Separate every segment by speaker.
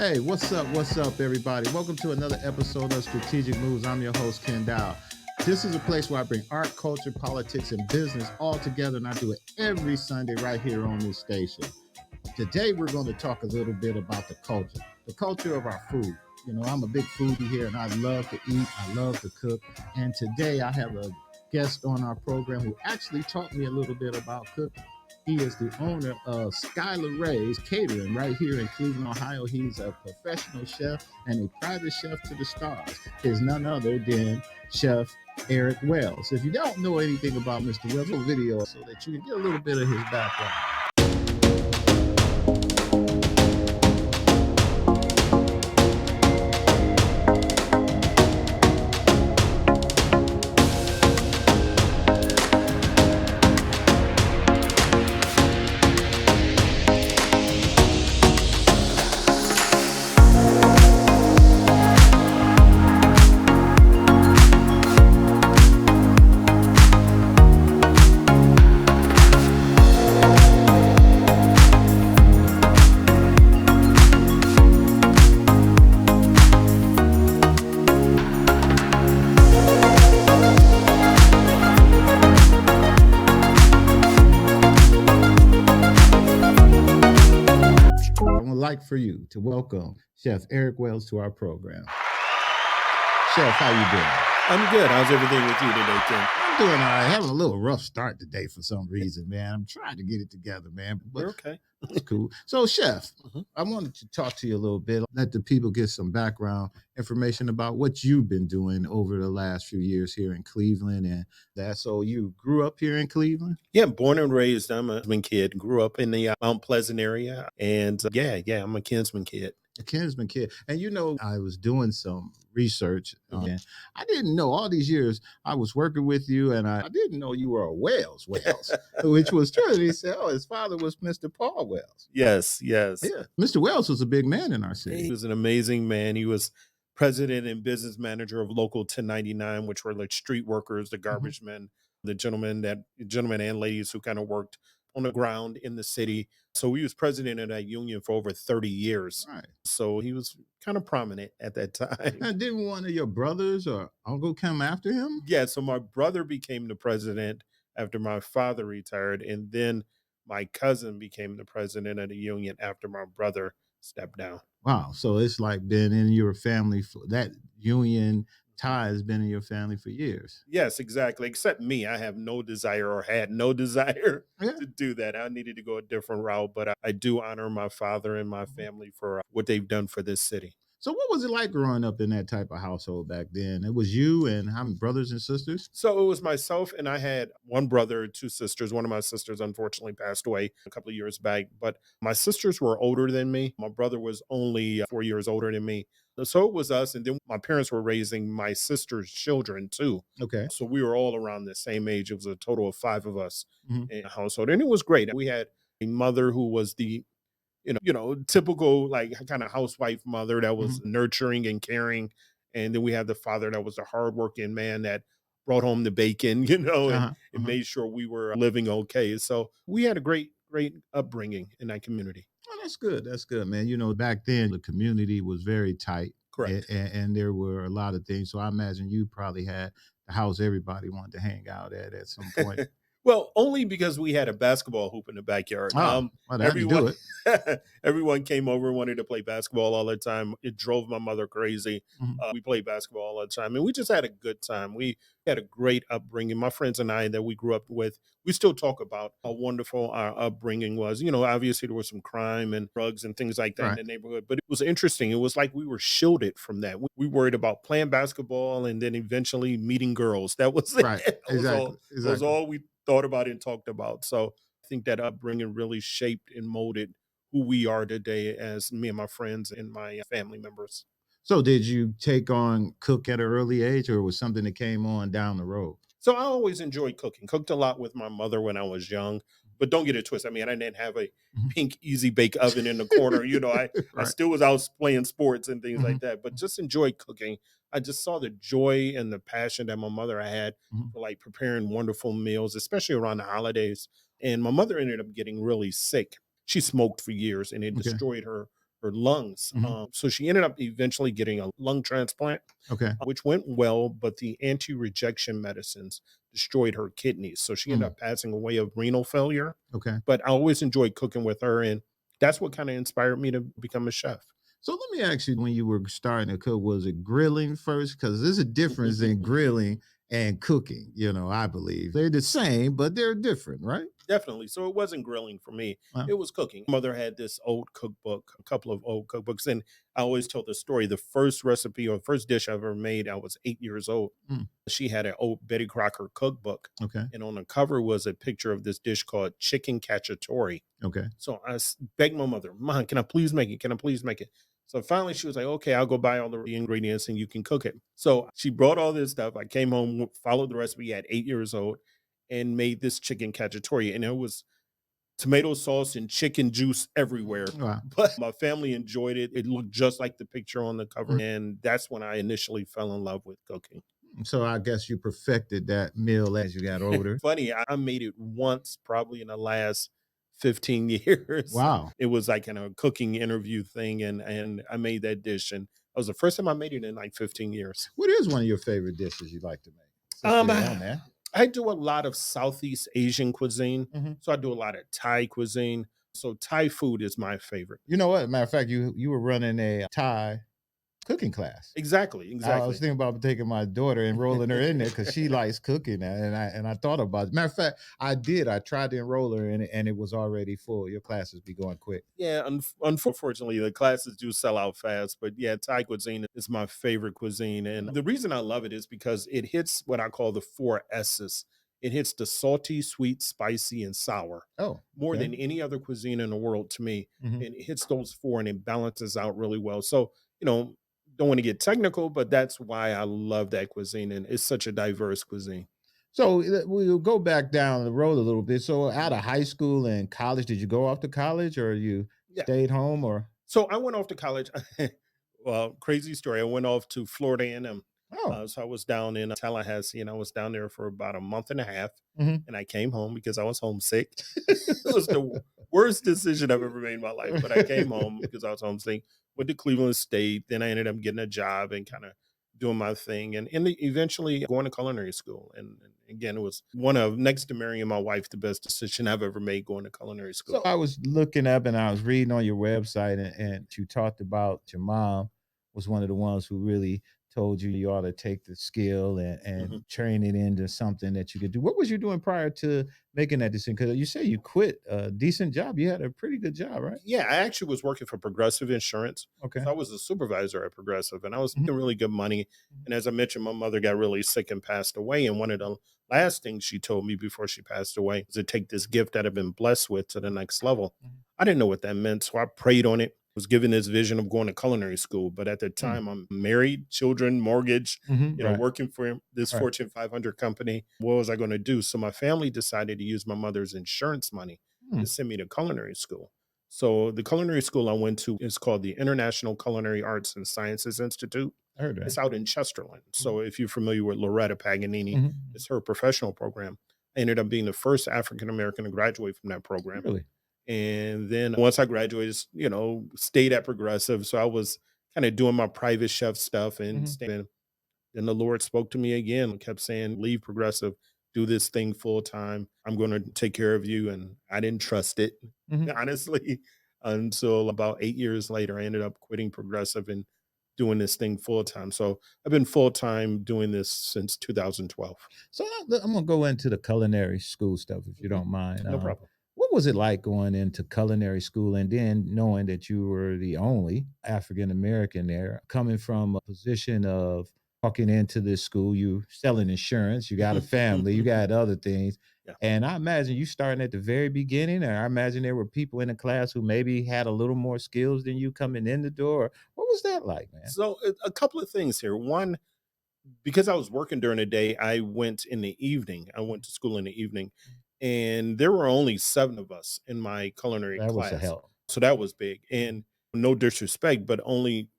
Speaker 1: Hey, what's up, everybody? Welcome to another episode of Strategic Moves. I'm your host, Ken Dow. This is a place where I bring art, culture, politics, and business all together, and I do it every Sunday right here on this station. Today, we're going to talk a little bit about the culture of our food. You know, I'm a big foodie here, and I love to eat. I love to cook. And today, I have a guest on our program who actually taught me a little bit about cooking. He is the owner of Skye LaRae's Catering right here in Cleveland, Ohio. He's a professional chef and a private chef to the stars. Is none other than Chef Eric Wells. If you don't know anything about Mr. Wells, a video so that you can get a little bit of his background. Like for you to welcome Chef Eric Wells to our program. Chef, how you doing?
Speaker 2: I'm good. How's everything with you today, Ken?
Speaker 1: I'm doing all right. Having a little rough start today for some reason, man. I'm trying to get it together, man. But
Speaker 2: You're okay.
Speaker 1: That's cool. So, Chef, I wanted to talk to you a little bit, let the people get some background information about what you've been doing over the last few years here in Cleveland and that. So, you grew up here in Cleveland?
Speaker 2: Yeah, born and raised. I'm a Kinsman kid. Grew up in the Mount Pleasant area. And I'm a Kinsman kid.
Speaker 1: A Kinsman kid. And you know, I was doing some research and I didn't know all these years I was working with you and I didn't know you were a Wells, which was true. And he said, oh, his father was Mr. Paul Wells.
Speaker 2: Yes.
Speaker 1: Yeah. Mr. Wells was a big man in our city.
Speaker 2: He was an amazing man. He was president and business manager of Local 1099, which were like street workers, the garbage men, the gentlemen and ladies who kind of worked on the ground in the city. So he was president of that union for over 30 years.
Speaker 1: Right.
Speaker 2: So he was kind of prominent at that time.
Speaker 1: And didn't one of your brothers or uncle come after him?
Speaker 2: Yeah, so my brother became the president after my father retired, and then my cousin became the president of the union after my brother stepped down.
Speaker 1: Wow. So it's like been in your family for that union tie has been in your family for years.
Speaker 2: Yes, exactly. Except me. I have no desire or had no desire
Speaker 1: Yeah.
Speaker 2: to do that. I needed to go a different route, but I do honor my father and my family for what they've done for this city.
Speaker 1: So what was it like growing up in that type of household back then? It was you and how many brothers and sisters?
Speaker 2: So it was myself, and I had one brother, two sisters. One of my sisters unfortunately passed away a couple of years back, but my sisters were older than me. My brother was only 4 years older than me. So it was us, and then my parents were raising my sister's children too.
Speaker 1: Okay.
Speaker 2: So we were all around the same age. It was a total of 5 of us in the household, and it was great. We had a mother who was the typical like kind of housewife mother that was nurturing and caring. And then we had the father that was a hardworking man that brought home the bacon, and made sure we were living okay. So we had a great upbringing in that community.
Speaker 1: Oh, that's good. That's good, man. You know, back then the community was very tight.
Speaker 2: Correct.
Speaker 1: And there were a lot of things. So I imagine you probably had the house everybody wanted to hang out at some point.
Speaker 2: Well, only because we had a basketball hoop in the backyard.
Speaker 1: Well, everyone,
Speaker 2: everyone came over and wanted to play basketball all the time. It drove my mother crazy. We played basketball all the time, and we just had a good time. We had a great upbringing. My friends and I that we grew up with, we still talk about how wonderful our upbringing was. Obviously there was some crime and drugs and things like that in the neighborhood, but it was interesting. It was like we were shielded from that. We worried about playing basketball and then eventually meeting girls. That was it.
Speaker 1: Right.
Speaker 2: That was all we thought about and talked about. So I think that upbringing really shaped and molded who we are today as me and my friends and my family members.
Speaker 1: So did you take on cook at an early age or was something that came on down the road?
Speaker 2: So I always enjoyed cooking. Cooked a lot with my mother when I was young, but don't get it twisted. I mean, I didn't have a pink easy bake oven in the corner. I still was out playing sports and things like that, but just enjoyed cooking. I just saw the joy and the passion that my mother had for like preparing wonderful meals, especially around the holidays. And my mother ended up getting really sick. She smoked for years and it destroyed her her lungs. So she ended up eventually getting a lung transplant,
Speaker 1: Okay.
Speaker 2: which went well, but the anti-rejection medicines destroyed her kidneys. So she ended
Speaker 1: Mm.
Speaker 2: up passing away of renal failure.
Speaker 1: Okay.
Speaker 2: But I always enjoyed cooking with her, and that's what kind of inspired me to become a chef.
Speaker 1: So let me ask you, when you were starting to cook, was it grilling first? Because there's a difference in grilling and cooking, I believe. They're the same, but they're different, right?
Speaker 2: Definitely. So it wasn't grilling for me.
Speaker 1: Wow.
Speaker 2: It was cooking. Mother had this old cookbook, a couple of old cookbooks. And I always tell the story. The first recipe or first dish I ever made, I was 8 years old.
Speaker 1: Mm.
Speaker 2: She had an old Betty Crocker cookbook.
Speaker 1: Okay.
Speaker 2: And on the cover was a picture of this dish called chicken cacciatore.
Speaker 1: Okay.
Speaker 2: So begged my mother, Mom, can I please make it? Can I please make it? So finally she was like, okay, I'll go buy all the ingredients and you can cook it. So she brought all this stuff. I came home, followed the recipe at 8 years old and made this chicken cacciatore. And it was tomato sauce and chicken juice everywhere.
Speaker 1: Wow.
Speaker 2: But my family enjoyed it. It looked just like the picture on the cover.
Speaker 1: Mm.
Speaker 2: And that's when I initially fell in love with cooking.
Speaker 1: So I guess you perfected that meal as you got older.
Speaker 2: Funny, I made it once, probably in the last 15 years.
Speaker 1: Wow.
Speaker 2: It was like in a cooking interview thing, and I made that dish, and that was the first time I made it in like 15 years.
Speaker 1: What is one of your favorite dishes you like to make? Since
Speaker 2: Um,
Speaker 1: we're on there.
Speaker 2: I do a lot of Southeast Asian cuisine,
Speaker 1: Mhm.
Speaker 2: so I do a lot of Thai cuisine. So Thai food is my favorite.
Speaker 1: You know what? Matter of fact, you were running a Thai cooking class.
Speaker 2: Exactly,
Speaker 1: I was
Speaker 2: exactly.
Speaker 1: thinking about taking my daughter and rolling her in there because she likes cooking, and I thought about it. Matter of fact, I did. I tried to enroll her in it, and it was already full. Your classes be going quick.
Speaker 2: Yeah, unfortunately, the classes do sell out fast. But yeah, Thai cuisine is my favorite cuisine. And the reason I love it is because it hits what I call the four S's. It hits the salty, sweet, spicy, and sour
Speaker 1: Oh,
Speaker 2: more
Speaker 1: okay.
Speaker 2: than any other cuisine in the world to me.
Speaker 1: Mhm.
Speaker 2: And it hits those four and it balances out really well. So, you know, don't want to get technical, but that's why I love that cuisine. And it's such a diverse cuisine.
Speaker 1: So we'll go back down the road a little bit. So out of high school and college, did you go off to college, or you
Speaker 2: Yeah.
Speaker 1: stayed home, or?
Speaker 2: So I went off to college. Well, crazy story. I went off to Florida A&M.
Speaker 1: Oh.
Speaker 2: So I was down in Tallahassee, and I was down there for about a month and a half.
Speaker 1: Mhm.
Speaker 2: And I came home because I was homesick. It was the worst decision I've ever made in my life. But I came home because I was homesick. Went to Cleveland State. Then I ended up getting a job and kind of doing my thing, and eventually going to culinary school. And again, it was one of next to marrying my wife the best decision I've ever made going to culinary
Speaker 1: So
Speaker 2: school.
Speaker 1: I was looking up and I was reading on your website, and you talked about your mom was one of the ones who really told you ought to take the skill and
Speaker 2: Mhm.
Speaker 1: train it into something that you could do. What was you doing prior to making that decision? Because you say you quit a decent job. You had a pretty good job, right?
Speaker 2: Yeah, I actually was working for Progressive Insurance.
Speaker 1: Okay.
Speaker 2: So I was a supervisor at Progressive and I was
Speaker 1: Mhm.
Speaker 2: making really good money. And as I mentioned, my mother got really sick and passed away. And one of the last things she told me before she passed away was to take this gift that I've been blessed with to the next level.
Speaker 1: Mhm.
Speaker 2: I didn't know what that meant. So I prayed on it, was given this vision of going to culinary school. But at the
Speaker 1: Mm.
Speaker 2: time, I'm married, children, mortgage,
Speaker 1: Mhm. Right.
Speaker 2: working for this
Speaker 1: Right.
Speaker 2: Fortune 500 company. What was I going to do? So my family decided to use my mother's insurance money
Speaker 1: Mm.
Speaker 2: to send me to culinary school. So the culinary school I went to is called the International Culinary Arts and Sciences Institute.
Speaker 1: I heard that.
Speaker 2: It's out in Chesterland.
Speaker 1: Mhm.
Speaker 2: So if you're familiar with Loretta Paganini,
Speaker 1: Mhm.
Speaker 2: it's her professional program. I ended up being the first African American to graduate from that program.
Speaker 1: Really?
Speaker 2: And then once I graduated, stayed at Progressive. So I was kind of doing my private chef stuff and
Speaker 1: Mhm.
Speaker 2: staying. Then the Lord spoke to me again and kept saying, leave Progressive, do this thing full time. I'm going to take care of you. And I didn't trust it,
Speaker 1: Mhm.
Speaker 2: honestly, until about 8 years later. I ended up quitting Progressive and doing this thing full time. So I've been full time doing this since 2012.
Speaker 1: So I'm gonna go into the culinary school stuff if you
Speaker 2: Mhm.
Speaker 1: don't mind.
Speaker 2: No problem.
Speaker 1: What was it like going into culinary school and then knowing that you were the only African American there, coming from a position of walking into this school, you selling insurance, you got a family, you got other things.
Speaker 2: Yeah.
Speaker 1: And I imagine you starting at the very beginning, and I imagine there were people in the class who maybe had a little more skills than you coming in the door. What was that like, man?
Speaker 2: So a couple of things here. One, because I was working during the day, I went in the evening. I went to school in the evening, and there were only 7 of us in my culinary
Speaker 1: That was a
Speaker 2: class.
Speaker 1: help.
Speaker 2: So that was big. And no disrespect, but only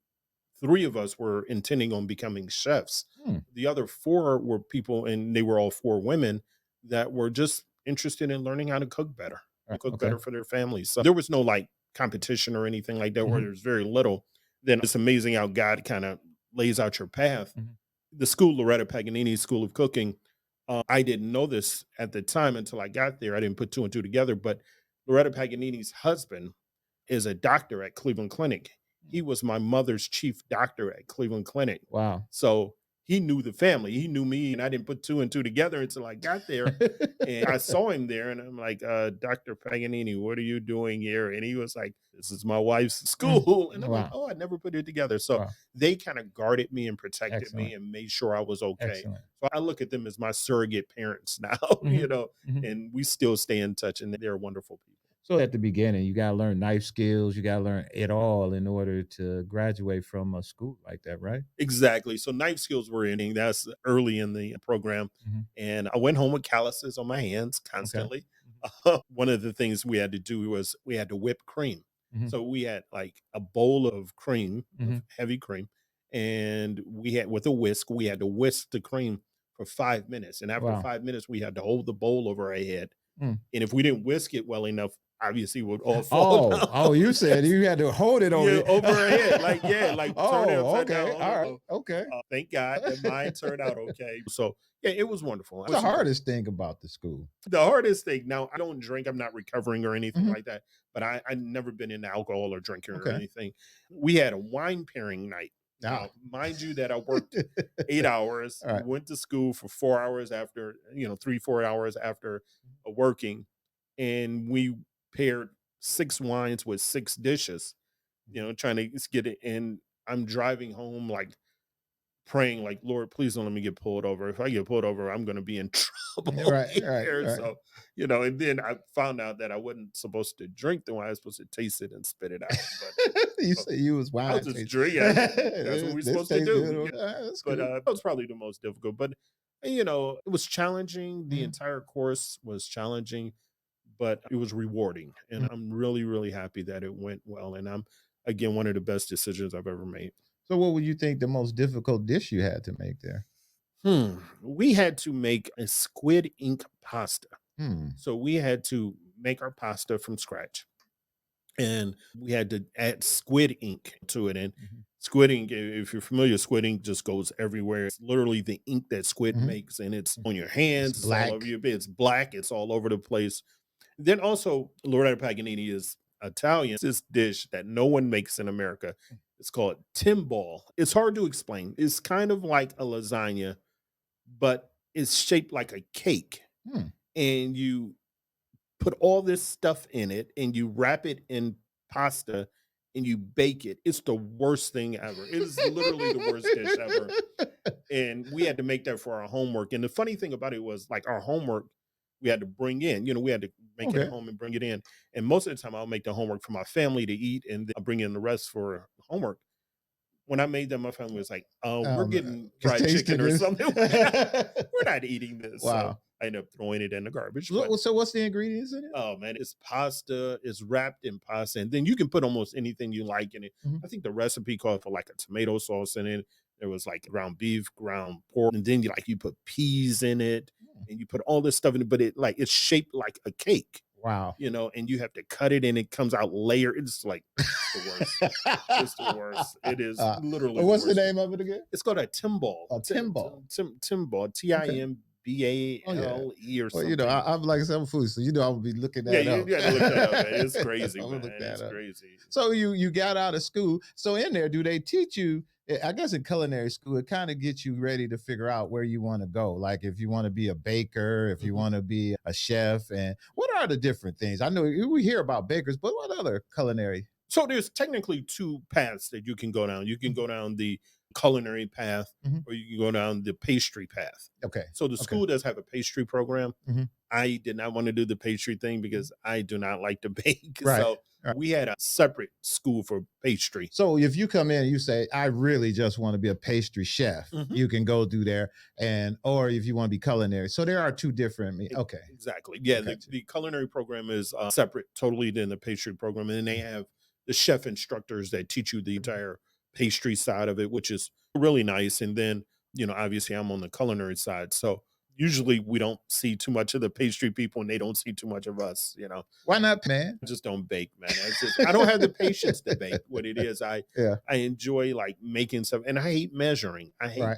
Speaker 2: 3 of us were intending on becoming chefs.
Speaker 1: Hmm.
Speaker 2: The other 4 were people, and they were all 4 women that were just interested in learning how to cook better
Speaker 1: Right.
Speaker 2: for
Speaker 1: Okay.
Speaker 2: their families. So there was no like competition or anything like that, where
Speaker 1: Mhm.
Speaker 2: there's very little, then it's amazing how God kind of lays out your path.
Speaker 1: Mhm.
Speaker 2: The school, Loretta Paganini School of Cooking, I didn't know this at the time until I got there. I didn't put two and two together, but Loretta Paganini's husband is a doctor at Cleveland Clinic. He was my mother's chief doctor at Cleveland Clinic.
Speaker 1: Wow.
Speaker 2: So he knew the family. He knew me, and I didn't put two and two together until I got there. And I saw him there, and I'm like, Dr. Paganini, what are you doing here? And he was like, this is my wife's
Speaker 1: Mm.
Speaker 2: school. And I'm like,
Speaker 1: Wow.
Speaker 2: oh, I never put it together. So
Speaker 1: Wow.
Speaker 2: they kind of guarded me and protected me
Speaker 1: Excellent.
Speaker 2: and made sure I was okay.
Speaker 1: Excellent.
Speaker 2: So I look at them as my surrogate parents now,
Speaker 1: Mhm. Mhm.
Speaker 2: and we still stay in touch, and they're wonderful people.
Speaker 1: So at the beginning, you gotta learn knife skills, you gotta learn it all in order to graduate from a school like that, right?
Speaker 2: Exactly. So knife skills were in. That's early in the program.
Speaker 1: Mhm.
Speaker 2: And I went home with calluses on my hands
Speaker 1: Okay.
Speaker 2: constantly.
Speaker 1: Mhm.
Speaker 2: One of the things we had to do was we had to whip cream.
Speaker 1: Mhm.
Speaker 2: So we had like a bowl of cream, of
Speaker 1: Mhm.
Speaker 2: heavy cream, and we had with a whisk, we had to whisk the cream for 5 minutes. And after
Speaker 1: Wow.
Speaker 2: 5 minutes, we had to hold the bowl over our head.
Speaker 1: Mm.
Speaker 2: And if we didn't whisk it well enough, obviously it would all fall
Speaker 1: Oh,
Speaker 2: down.
Speaker 1: oh, you said you had to hold it over
Speaker 2: Yeah,
Speaker 1: your
Speaker 2: over her head, like, yeah, like, turn it
Speaker 1: Oh,
Speaker 2: upside down,
Speaker 1: okay.
Speaker 2: hold
Speaker 1: All
Speaker 2: it
Speaker 1: right.
Speaker 2: low.
Speaker 1: Okay.
Speaker 2: Thank God that mine turned out okay. So, yeah, it was wonderful. I
Speaker 1: What's the
Speaker 2: wish it could
Speaker 1: hardest thing about the school?
Speaker 2: the hardest thing now, I don't drink, I'm not recovering or anything
Speaker 1: Mhm.
Speaker 2: like that, but I never been into alcohol or drinking or
Speaker 1: Okay.
Speaker 2: anything. We had a wine pairing night.
Speaker 1: Ah.
Speaker 2: Now, mind you that I worked 8 hours,
Speaker 1: All right.
Speaker 2: went to school for 4 hours after, 3, 4 hours after, working, and we paired 6 wines with 6 dishes, trying to get it, and I'm driving home, like, praying like, "Lord, please don't let me get pulled over. If I get pulled over, I'm gonna be in trouble
Speaker 1: Right, right,
Speaker 2: here."
Speaker 1: right.
Speaker 2: So, and then I found out that I wasn't supposed to drink the wine, I was supposed to taste it and spit it out. But
Speaker 1: You
Speaker 2: uh,
Speaker 1: say you was
Speaker 2: I was
Speaker 1: wine
Speaker 2: just
Speaker 1: taste.
Speaker 2: drinking. That's what we're
Speaker 1: This
Speaker 2: supposed to
Speaker 1: tastes good.
Speaker 2: do.
Speaker 1: That's
Speaker 2: But
Speaker 1: good.
Speaker 2: that was probably the most difficult. But it was challenging. The
Speaker 1: Mhm.
Speaker 2: entire course was challenging, but it was rewarding. And
Speaker 1: Mhm.
Speaker 2: I'm really, really happy that it went well. And I'm again one of the best decisions I've ever made.
Speaker 1: So what would you think the most difficult dish you had to make there?
Speaker 2: We had to make a squid ink pasta.
Speaker 1: Hmm.
Speaker 2: So we had to make our pasta from scratch, and we had to add squid ink to it. And
Speaker 1: Mhm.
Speaker 2: squid ink, if you're familiar, squid ink just goes everywhere. It's literally the ink that squid
Speaker 1: Mhm.
Speaker 2: makes, and it's
Speaker 1: Mm.
Speaker 2: on your
Speaker 1: It's
Speaker 2: hands, it's all over
Speaker 1: black.
Speaker 2: your bed, it's black, it's all over the place. Then also, Loretta Paganini is Italian. It's this dish that no one makes in America. It's called timbal. It's hard to explain. It's kind of like a lasagna, but it's shaped like a cake.
Speaker 1: Hmm.
Speaker 2: And you put all this stuff in it and you wrap it in pasta and you bake it. It's the worst thing ever. It is literally the worst dish ever. And we had to make that for our homework. And the funny thing about it was like our homework we had to bring in, we had to make it at
Speaker 1: Okay.
Speaker 2: home and bring it in. And most of the time I'll make the homework for my family to eat and then I'll bring in the rest for homework. When I made that, my family was like, we're
Speaker 1: Man,
Speaker 2: getting
Speaker 1: it's
Speaker 2: fried chicken
Speaker 1: tasting
Speaker 2: or
Speaker 1: this.
Speaker 2: something. We're not eating this. So
Speaker 1: Wow.
Speaker 2: I ended up throwing it in the garbage. But
Speaker 1: So what's the ingredients in it?
Speaker 2: oh man, it's pasta, it's wrapped in pasta, and then you can put almost anything you like in it.
Speaker 1: Mhm.
Speaker 2: I think the recipe called for like a tomato sauce in it. There was like ground beef, ground pork, and then you put peas in it,
Speaker 1: Mm.
Speaker 2: and you put all this stuff in it, but it's shaped like a cake,
Speaker 1: Wow.
Speaker 2: and you have to cut it and it comes out layered. It's like it's the worst. It's the worst. It is literally the
Speaker 1: What's the
Speaker 2: worst.
Speaker 1: name of it again?
Speaker 2: It's called a timbal.
Speaker 1: A timbal.
Speaker 2: Timbal.
Speaker 1: Okay. Oh yeah.
Speaker 2: Timbale or
Speaker 1: Well,
Speaker 2: something.
Speaker 1: I'm like some food, so I would be looking
Speaker 2: Yeah,
Speaker 1: that
Speaker 2: you
Speaker 1: up.
Speaker 2: gotta look that up, man. It's crazy,
Speaker 1: I'm gonna look
Speaker 2: man.
Speaker 1: that
Speaker 2: It's
Speaker 1: up.
Speaker 2: crazy.
Speaker 1: So you got out of school. So in there, do they teach you? I guess in culinary school, it kind of gets you ready to figure out where you want to go. Like if you want to be a baker, if you
Speaker 2: Mhm.
Speaker 1: want to be a chef, and what are the different things? I know we hear about bakers, but what other culinary?
Speaker 2: So there's technically two paths that you can go down. You can go down the culinary path,
Speaker 1: Mhm.
Speaker 2: or you can go down the pastry path.
Speaker 1: Okay.
Speaker 2: So the
Speaker 1: Okay.
Speaker 2: school does have a pastry program.
Speaker 1: Mhm.
Speaker 2: I did not want to do the pastry thing because I do not like to bake.
Speaker 1: Right.
Speaker 2: So
Speaker 1: Right.
Speaker 2: we had a separate school for pastry.
Speaker 1: So if you come in and you say, I really just want to be a pastry chef,
Speaker 2: Mhm.
Speaker 1: you can go through there or if you want to be culinary. So there are two different, okay.
Speaker 2: Exactly. Yeah,
Speaker 1: I
Speaker 2: the,
Speaker 1: got you.
Speaker 2: the culinary program is separate totally than the pastry program. And then they have the chef instructors that teach you the entire pastry side of it, which is really nice. And then, obviously I'm on the culinary side. So usually we don't see too much of the pastry people and they don't see too much of us,
Speaker 1: Why not, man?
Speaker 2: I just don't bake, man. I don't have the patience to bake. What it is,
Speaker 1: Yeah,
Speaker 2: I enjoy like making stuff, and I hate measuring. I hate
Speaker 1: right.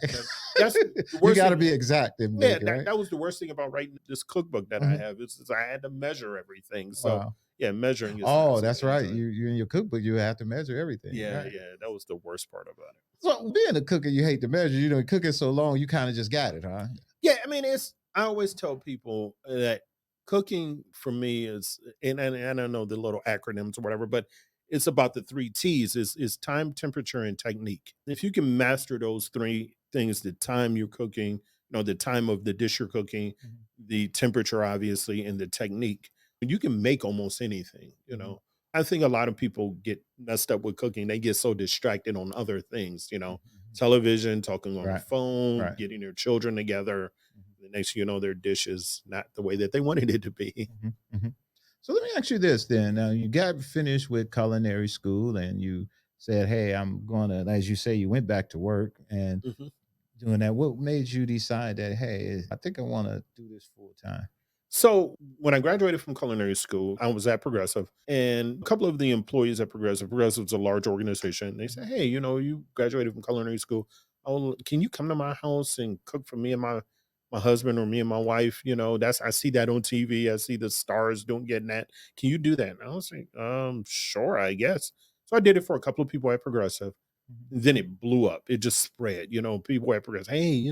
Speaker 2: that's the
Speaker 1: You
Speaker 2: worst
Speaker 1: got to
Speaker 2: thing.
Speaker 1: be exact in
Speaker 2: Yeah,
Speaker 1: baking,
Speaker 2: that
Speaker 1: right?
Speaker 2: that was the worst thing about writing this cookbook that I
Speaker 1: Mhm.
Speaker 2: have is I had to measure everything. So
Speaker 1: Wow.
Speaker 2: yeah, measuring is not
Speaker 1: Oh,
Speaker 2: something
Speaker 1: that's
Speaker 2: I
Speaker 1: right.
Speaker 2: enjoy.
Speaker 1: You in your cookbook, you have to measure everything,
Speaker 2: Yeah,
Speaker 1: right?
Speaker 2: yeah, that was the worst part about it.
Speaker 1: So being a cooker, you hate to measure. You know, cooking so long, you kind of just got it, huh?
Speaker 2: Yeah, I mean, I always tell people that cooking for me is, and I don't know the little acronyms or whatever, but it's about the three T's is time, temperature, and technique. If you can master those three things, the time you're cooking, the time of the dish you're cooking,
Speaker 1: Mhm,
Speaker 2: the temperature, obviously, and the technique, you can make almost anything,
Speaker 1: mhm,
Speaker 2: I think a lot of people get messed up with cooking. They get so distracted on other things,
Speaker 1: mhm, mhm.
Speaker 2: television, talking on the
Speaker 1: Right,
Speaker 2: phone,
Speaker 1: right.
Speaker 2: getting their children together.
Speaker 1: Mhm,
Speaker 2: The next thing you know, their dish is not the way that they wanted it to be.
Speaker 1: mhm, mhm. So let me ask you this then. Now you got finished with culinary school and you said, "Hey, I'm going to," as you say, you went back to work and
Speaker 2: Mhm.
Speaker 1: doing that. What made you decide that, hey, I think I want to do this full time?
Speaker 2: So when I graduated from culinary school, I was at Progressive, and a couple of the employees at Progressive's a large organization. They said,
Speaker 1: Mhm,
Speaker 2: "Hey, you graduated from culinary school. Oh, can you come to my house and cook for me and my husband or me and my wife? That's I see that on TV. I see the stars doing getting that. Can you do that?" And I was like, sure, I guess. So I did it for a couple of people at Progressive.
Speaker 1: mhm,
Speaker 2: Then it blew up. It just spread. People at Progressive, hey,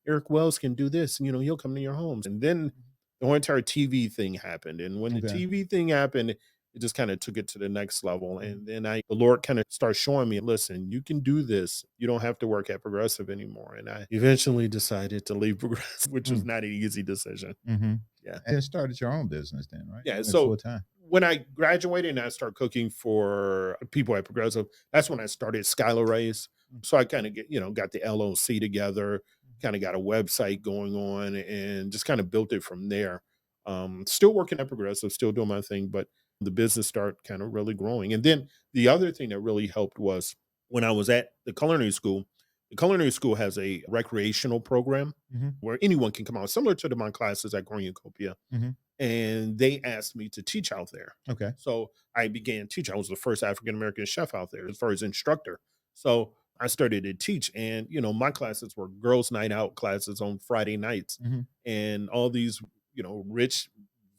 Speaker 2: Eric Wells can do this, and he'll come to your homes. And then the whole entire TV thing happened. And when
Speaker 1: mhm.
Speaker 2: the
Speaker 1: Okay.
Speaker 2: TV thing happened, it just kind of took it to the next level.
Speaker 1: Mhm,
Speaker 2: And then the Lord kind of started showing me, listen, you can do this. You don't have to work at Progressive anymore. And I eventually decided to leave Progressive, which was
Speaker 1: mm,
Speaker 2: not an easy decision.
Speaker 1: mhm.
Speaker 2: Yeah.
Speaker 1: And started your own business then, right?
Speaker 2: Yeah.
Speaker 1: You went
Speaker 2: So
Speaker 1: full time.
Speaker 2: when I graduated and I started cooking for people at Progressive, that's when I started Skye LaRae's.
Speaker 1: Mm,
Speaker 2: So I kind of got the LLC together, kind of got a website going on and just kind of built it from there. Still working at Progressive, still doing my thing, but the business started kind of really growing. And then the other thing that really helped was when I was at the culinary school has a recreational program
Speaker 1: mhm,
Speaker 2: where anyone can come out, similar to my classes at Cornucopia,
Speaker 1: mhm.
Speaker 2: and they asked me to teach out there.
Speaker 1: Okay.
Speaker 2: So I began teaching. I was the first African American chef out there, as far as instructor. So I started to teach, and my classes were girls' night out classes on Friday nights,
Speaker 1: Mhm,
Speaker 2: and all these rich,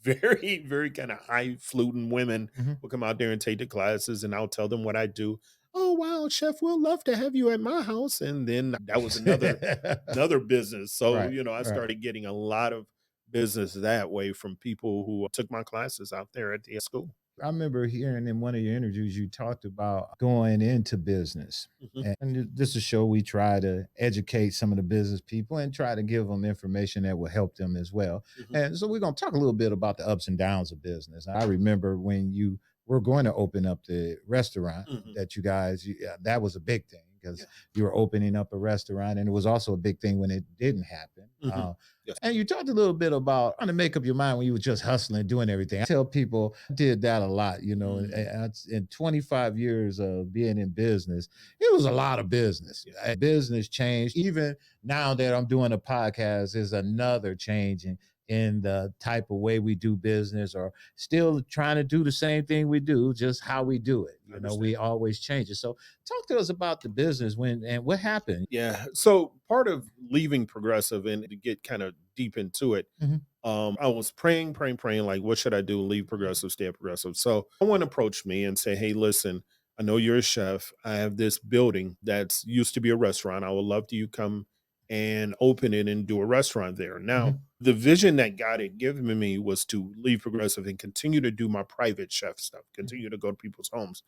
Speaker 2: very very kind of high fluting women
Speaker 1: mhm.
Speaker 2: will come out there and take the classes, and I'll tell them what I do. Oh wow, chef, we'll love to have you at my house, and then that was another business. So,
Speaker 1: Right,
Speaker 2: I
Speaker 1: right.
Speaker 2: started getting a lot of business that way from people who took my classes out there at the school.
Speaker 1: I remember hearing in one of your interviews you talked about going into business.
Speaker 2: Mhm,
Speaker 1: And this is a show we try to educate some of the business people and try to give them information that will help them as well.
Speaker 2: mhm,
Speaker 1: And so we're going to talk a little bit about the ups and downs of business. I remember when you were going to open up the restaurant
Speaker 2: mhm.
Speaker 1: that that was a big thing because
Speaker 2: Yeah.
Speaker 1: you were opening up a restaurant, and it was also a big thing when it didn't happen.
Speaker 2: Mhm. Yes.
Speaker 1: And you talked a little bit about trying to make up your mind when you were just hustling, doing everything. I tell people I did that a lot,
Speaker 2: Mm,
Speaker 1: in 25 years of being in business, it was a lot of business.
Speaker 2: yeah.
Speaker 1: Business changed. Even now that I'm doing a podcast, is another change in the type of way we do business, or still trying to do the same thing we do, just how we do it.
Speaker 2: I
Speaker 1: We
Speaker 2: understand.
Speaker 1: always change it. So talk to us about the business when and what happened.
Speaker 2: Yeah. So part of leaving Progressive and to get kind of deep into it,
Speaker 1: Mhm,
Speaker 2: I was praying, praying, praying, like, what should I do? Leave Progressive, stay at Progressive. So someone approached me and say, hey, listen, I know you're a chef. I have this building that's used to be a restaurant. I would love to you come and open it and do a restaurant there. Now,
Speaker 1: mhm,
Speaker 2: the vision that God had given me was to leave Progressive and continue to do my private chef stuff,
Speaker 1: mhm,
Speaker 2: continue to go to people's homes.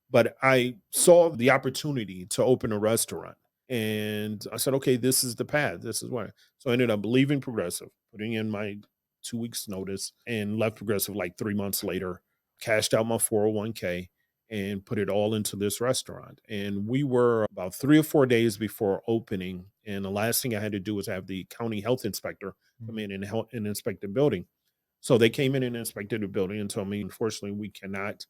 Speaker 2: But I saw the opportunity to open a restaurant. And I said, okay, this is the path. This is why. So I ended up leaving Progressive, putting in my 2 weeks notice, and left Progressive like 3 months later, cashed out my 401k and put it all into this restaurant. And we were about 3 or 4 days before opening. And the last thing I had to do was have the county health inspector
Speaker 1: mhm.
Speaker 2: come in and help and inspect the building. So they came in and inspected the building and told me, unfortunately, we cannot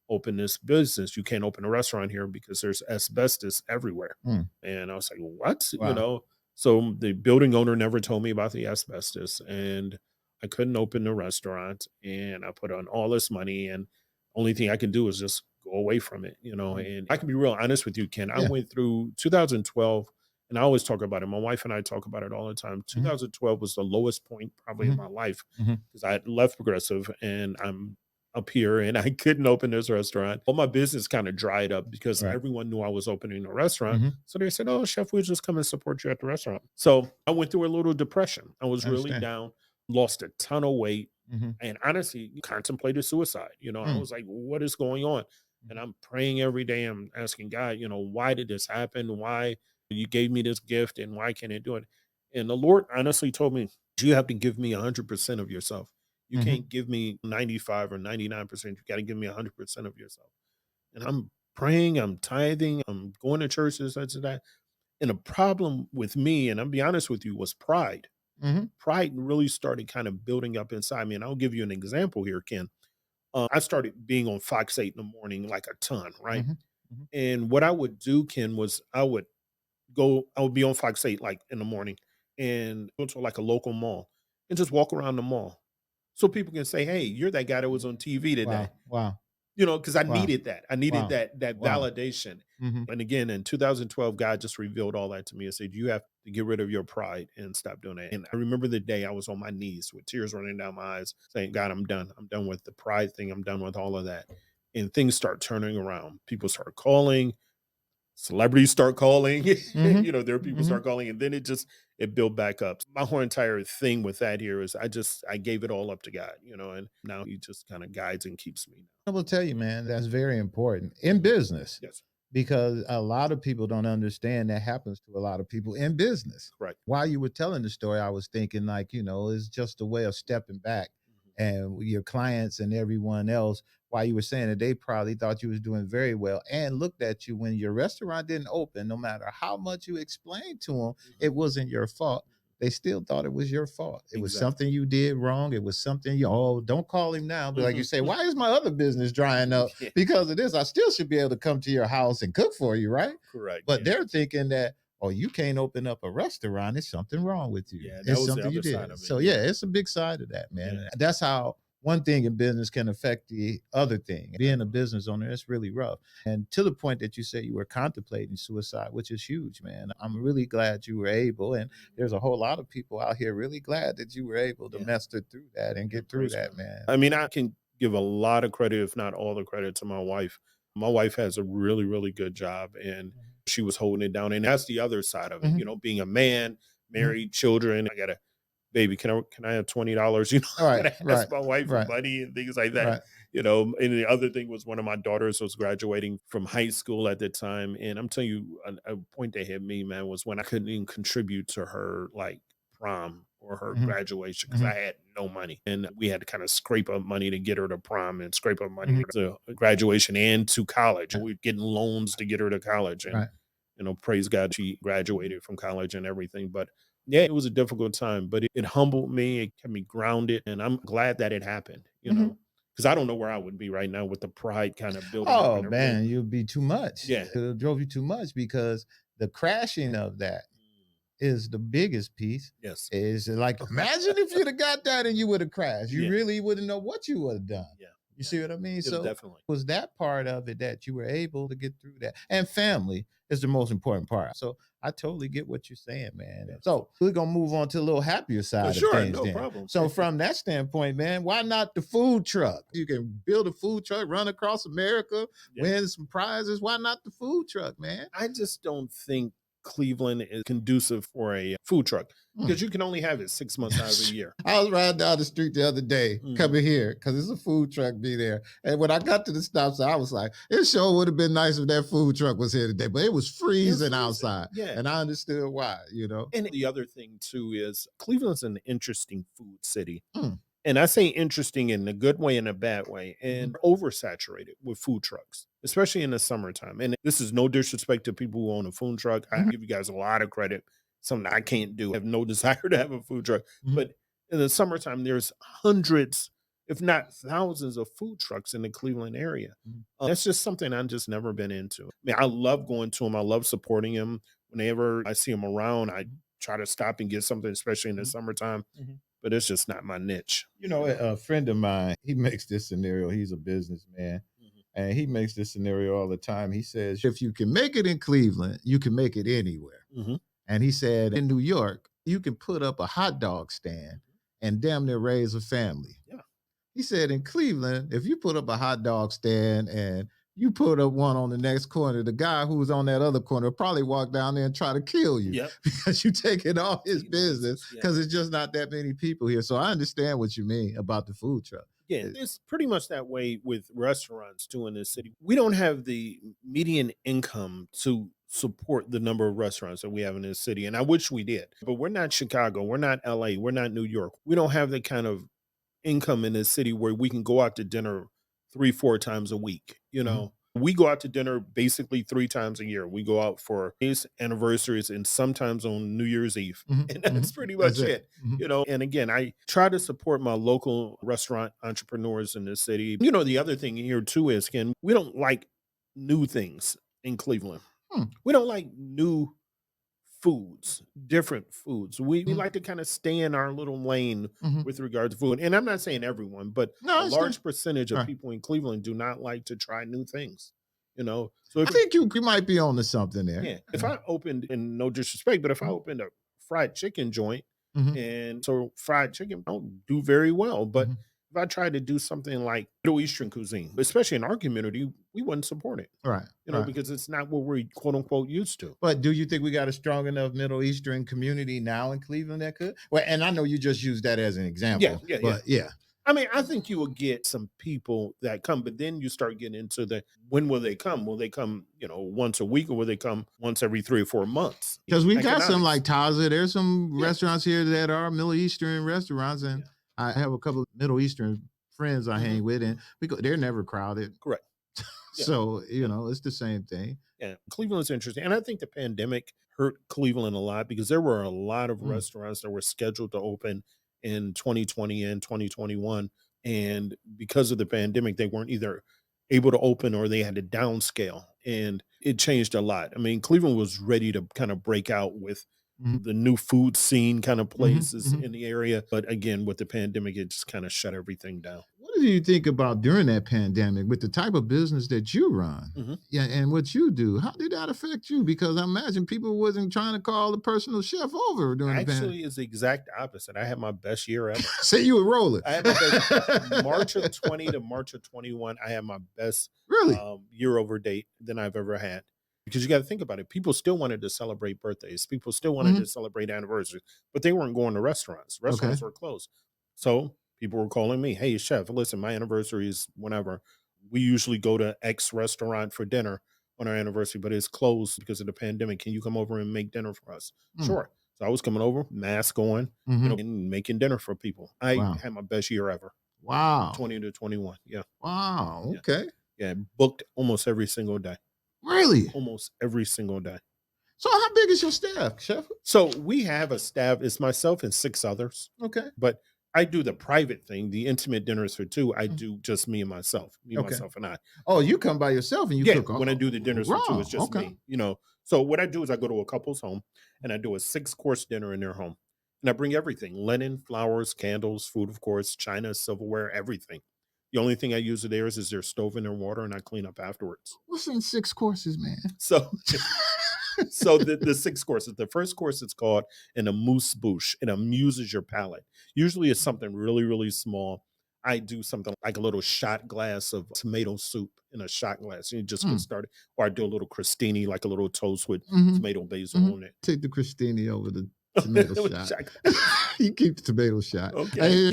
Speaker 2: open this business. You can't open a restaurant here because there's asbestos everywhere.
Speaker 1: Mm,
Speaker 2: And I was like, what?
Speaker 1: wow.
Speaker 2: So the building owner never told me about the asbestos, and I couldn't open the restaurant. And I put on all this money, and only thing I can do is just go away from it, you know.
Speaker 1: Mm.
Speaker 2: And I can be real honest with you, Ken. I
Speaker 1: Yeah.
Speaker 2: went through 2012, and I always talk about it. My wife and I talk about it all the time.
Speaker 1: Mhm.
Speaker 2: 2012 was the lowest point probably in
Speaker 1: Mhm.
Speaker 2: my life
Speaker 1: Mhm.
Speaker 2: because I had left Progressive and I'm up here and I couldn't open this restaurant. All my business kind of dried up because
Speaker 1: Right.
Speaker 2: everyone knew I was opening a restaurant.
Speaker 1: Mhm.
Speaker 2: So they said, "Oh, chef, we'll just come and support you at the restaurant." So I went through a little depression. I was
Speaker 1: I
Speaker 2: really
Speaker 1: understand.
Speaker 2: down, lost a ton of weight,
Speaker 1: Mhm.
Speaker 2: and honestly contemplated suicide. You know, I
Speaker 1: Mm.
Speaker 2: was like, "What is going on?" And
Speaker 1: Mhm.
Speaker 2: I'm praying every day. I'm asking God, why did this happen? Why you gave me this gift and why can't I do it? And the Lord honestly told me, you have to give me 100% of yourself. You
Speaker 1: Mhm.
Speaker 2: can't give me 95 or 99%. You got to give me 100% of yourself. And I'm praying, I'm tithing, I'm going to churches, such and that. And the problem with me, and I'll be honest with you, was pride.
Speaker 1: Mhm.
Speaker 2: Pride really started kind of building up inside me. And I'll give you an example here, Ken. I started being on Fox 8 in the morning like a ton, right?
Speaker 1: Mhm. Mhm.
Speaker 2: And what I would do, Ken, was I would be on Fox 8 like in the morning and go to like a local mall and just walk around the mall. So people can say, "Hey, you're that guy that was on TV today."
Speaker 1: Wow. Wow.
Speaker 2: Because I
Speaker 1: Wow.
Speaker 2: needed that. I needed
Speaker 1: Wow.
Speaker 2: that
Speaker 1: Wow.
Speaker 2: validation.
Speaker 1: Mhm.
Speaker 2: And again, in 2012, God just revealed all that to me and said, "You have to get rid of your pride and stop doing that." And I remember the day I was on my knees with tears running down my eyes, saying, "God, I'm done. I'm done with the pride thing. I'm done with all of that." And things start turning around. People start calling, celebrities start calling,
Speaker 1: Mhm.
Speaker 2: there are people
Speaker 1: Mhm.
Speaker 2: start calling, and then it built back up. My whole entire thing with that here is I gave it all up to God, and now he just kind of guides and keeps me
Speaker 1: I will tell you, man, that's very important in
Speaker 2: now. Mhm.
Speaker 1: business
Speaker 2: Yes,
Speaker 1: because a lot of people don't understand that happens to a lot of people in business.
Speaker 2: correct.
Speaker 1: While you were telling the story, I was thinking, like, it's just a way of stepping back
Speaker 2: Mhm.
Speaker 1: and your clients and everyone else. While you were saying that, they probably thought you was doing very well and looked at you when your restaurant didn't open. No matter how much you explained to them,
Speaker 2: Mhm.
Speaker 1: it wasn't your fault. They still thought it was your fault. It was
Speaker 2: Exactly.
Speaker 1: something you did wrong. It was something oh, don't call him now. But like you
Speaker 2: Mhm.
Speaker 1: say, why is my other business drying up?
Speaker 2: Yeah,
Speaker 1: Because of this, I still should be able to come to your house and cook for you, right?
Speaker 2: correct.
Speaker 1: But
Speaker 2: Yeah,
Speaker 1: they're thinking that, oh, you can't open up a restaurant. It's something wrong with you.
Speaker 2: yeah, that
Speaker 1: It's
Speaker 2: was the
Speaker 1: something you
Speaker 2: other side
Speaker 1: did.
Speaker 2: of it.
Speaker 1: So
Speaker 2: Yeah,
Speaker 1: yeah, it's a big side of that, man.
Speaker 2: yeah,
Speaker 1: And that's how one thing in business can affect the other thing. Being a
Speaker 2: exactly.
Speaker 1: business owner, it's really rough. And to the point that you say you were contemplating suicide, which is huge, man. I'm really glad you were able. And
Speaker 2: Mhm.
Speaker 1: there's a whole lot of people out here really glad that you were able to
Speaker 2: Yeah,
Speaker 1: master through that and
Speaker 2: yeah,
Speaker 1: get through
Speaker 2: praise God.
Speaker 1: that, man.
Speaker 2: I mean, I can give a lot of credit, if not all the credit, to my wife. My wife has a really, really good job, and she was holding it down. And that's the other side of it,
Speaker 1: Mhm.
Speaker 2: being a man,
Speaker 1: Mhm.
Speaker 2: married, children. I got a baby. Can I have $20?
Speaker 1: All
Speaker 2: I
Speaker 1: right,
Speaker 2: gotta
Speaker 1: right,
Speaker 2: ask my wife for
Speaker 1: right,
Speaker 2: money and things like that.
Speaker 1: right.
Speaker 2: And the other thing was one of my daughters was graduating from high school at the time, and I'm telling you, a point that hit me, man, was when I couldn't even contribute to her like prom or her
Speaker 1: Mhm.
Speaker 2: graduation because I
Speaker 1: Mhm.
Speaker 2: had no money, and we had to kind of scrape up money to get her to prom and scrape up money
Speaker 1: Mhm.
Speaker 2: to graduation and to college. And we're getting loans to get her to college, and
Speaker 1: Right.
Speaker 2: praise God, she graduated from college and everything. But yeah, it was a difficult time, but it humbled me. It kept me grounded. And I'm glad that it happened,
Speaker 1: Mhm.
Speaker 2: because I don't know where I would be right now with the pride kind of building up
Speaker 1: Oh
Speaker 2: and everything.
Speaker 1: man, you'd be too much.
Speaker 2: Yeah.
Speaker 1: It drove you too much because the crashing of that
Speaker 2: Mm,
Speaker 1: is the biggest piece.
Speaker 2: yes.
Speaker 1: Is like, imagine if you'd have got that and you would have crashed. You
Speaker 2: Yeah.
Speaker 1: really wouldn't know what you would have done.
Speaker 2: Yeah.
Speaker 1: You
Speaker 2: Yeah.
Speaker 1: see what I mean?
Speaker 2: Yeah.
Speaker 1: So
Speaker 2: Definitely.
Speaker 1: was that part of it that you were able to get through that? And family is the most important part. So I totally get what you're saying, man.
Speaker 2: Yeah.
Speaker 1: So we're gonna move on to a little happier side of
Speaker 2: Sure.
Speaker 1: things
Speaker 2: No
Speaker 1: then.
Speaker 2: problem.
Speaker 1: So from that standpoint, man, why not the food truck? You can build a food truck, run across America,
Speaker 2: Yeah.
Speaker 1: win some prizes. Why not the food truck, man?
Speaker 2: I just don't think Cleveland is conducive for a food truck
Speaker 1: Mm.
Speaker 2: because you can only have it 6 months out of the year.
Speaker 1: I was riding down the street the other day,
Speaker 2: Mhm.
Speaker 1: coming here, because there's a food truck be there. And when I got to the stop sign, I was like, it sure would have been nice if that food truck was here today. But it was
Speaker 2: They're
Speaker 1: freezing
Speaker 2: freezing.
Speaker 1: outside.
Speaker 2: Yeah.
Speaker 1: And I understood why.
Speaker 2: And the other thing too is Cleveland's an interesting food city.
Speaker 1: Mm.
Speaker 2: And I say interesting in a good way and a bad way,
Speaker 1: Mhm.
Speaker 2: and oversaturated with food trucks, especially in the summertime. And this is no disrespect to people who own a food truck. I
Speaker 1: Mhm.
Speaker 2: give you guys a lot of credit. Something I can't do. I have no desire to have a food truck.
Speaker 1: Mhm.
Speaker 2: But in the summertime, there's hundreds, if not thousands, of food trucks in the Cleveland area.
Speaker 1: Mhm.
Speaker 2: That's just something I've just never been into. I mean, I love going to them. I love supporting them. Whenever I see them around, I try to stop and get something, especially in the summertime. But it's just not my niche.
Speaker 1: You know, a friend of mine, he makes this scenario. He's a businessman, and he makes this scenario all the time. He says, if you can make it in Cleveland, you can make it anywhere. And he said, in New York, you can put up a hot dog stand and damn near raise a family.
Speaker 2: Yeah.
Speaker 1: He said, in Cleveland, if you put up a hot dog stand and you put up one on the next corner, the guy who's on that other corner will probably walk down there and try to kill you because you taking all his business because it's just not that many people here. So I understand what you mean about the food truck.
Speaker 2: Yeah, it's pretty much that way with restaurants too in this city. We don't have the median income to support the number of restaurants that we have in this city. And I wish we did. But we're not Chicago, we're not LA, we're not New York. We don't have the kind of income in this city where we can go out to dinner 3-4 times a week. You know, we go out to dinner basically 3 times a year. We go out for his anniversaries and sometimes on New Year's Eve. And that's pretty much it. You know, and again, I try to support my local restaurant entrepreneurs in this city. You know, the other thing here too is, Ken, we don't like new things in Cleveland. We don't like new foods, different foods. We like to kind of stay in our little lane with regard to food. And I'm not saying everyone, but a large percentage of people in Cleveland do not like to try new things. You know, so
Speaker 1: I think you might be on to something there.
Speaker 2: Yeah. If I opened, and no disrespect, but if I opened a fried chicken joint, and so fried chicken don't do very well, but if I tried to do something like Middle Eastern cuisine, especially in our community, we wouldn't support it.
Speaker 1: Right.
Speaker 2: You know, because it's not what we're quote unquote used to.
Speaker 1: But do you think we got a strong enough Middle Eastern community now in Cleveland that could? Well, and I know you just used that as an example. Yeah.
Speaker 2: I mean, I think you will get some people that come, but then you start getting into the when will they come? Will they come, you know, once a week, or will they come once every 3 or 4 months?
Speaker 1: Because we got some like Taza. There's some restaurants here that are Middle Eastern restaurants, and I have a couple of Middle Eastern friends I hang with, and they're never crowded.
Speaker 2: Correct.
Speaker 1: So, you know, it's the same thing.
Speaker 2: Yeah, Cleveland's interesting. And I think the pandemic hurt Cleveland a lot because there were a lot of restaurants that were scheduled to open in 2020 and 2021. And because of the pandemic, they weren't either able to open or they had to downscale. And it changed a lot. I mean, Cleveland was ready to kind of break out with the new food scene kind of places in the area. But again, with the pandemic, it just kind of shut everything down.
Speaker 1: What do you think about during that pandemic with the type of business that you run and what you do? How did that affect you? Because I imagine people wasn't trying to call the personal chef over during the pandemic.
Speaker 2: Actually, it's the exact opposite. I had my best year ever.
Speaker 1: Say you were rolling.
Speaker 2: I had my best March of 20 to March of 21. I had my best year over date than I've ever had. Because you got to think about it. People still wanted to celebrate birthdays. People still wanted to celebrate anniversaries, but they weren't going to restaurants. Restaurants were closed. So people were calling me, hey, chef, listen, my anniversary is whenever. We usually go to X restaurant for dinner on our anniversary, but it's closed because of the pandemic. Can you come over and make dinner for us? Sure. So I was coming over, mask on, you know, and making dinner for people. I had my best year ever.
Speaker 1: Wow.
Speaker 2: 20 to 21. Yeah.
Speaker 1: Wow. Okay.
Speaker 2: Yeah. Booked almost every single day.
Speaker 1: Really?
Speaker 2: Almost every single day.
Speaker 1: So how big is your staff, chef?
Speaker 2: So we have a staff. It's myself and 6 others.
Speaker 1: Okay.
Speaker 2: But I do the private thing, the intimate dinners for 2. I do just me and myself, myself and I.
Speaker 1: Oh, you come by yourself and you cook.
Speaker 2: When I do the dinners for 2, it's just me, you know. So what I do is I go to a couple's home and I do a 6-course dinner in their home. And I bring everything: linen, flowers, candles, food, of course, china, silverware, everything. The only thing I use of theirs is their stove and their water, and I clean up afterwards.
Speaker 1: What's in 6 courses, man?
Speaker 2: So the 6 courses. The first course is called an amuse-bouche. It amuses your palate. Usually it's something really, really small. I do something like a little shot glass of tomato soup in a shot glass. You just get started. Or I do a little crostini, like a little toast with tomato basil on it.
Speaker 1: Take the crostini over the tomato shot. You keep the tomato shot.
Speaker 2: Okay.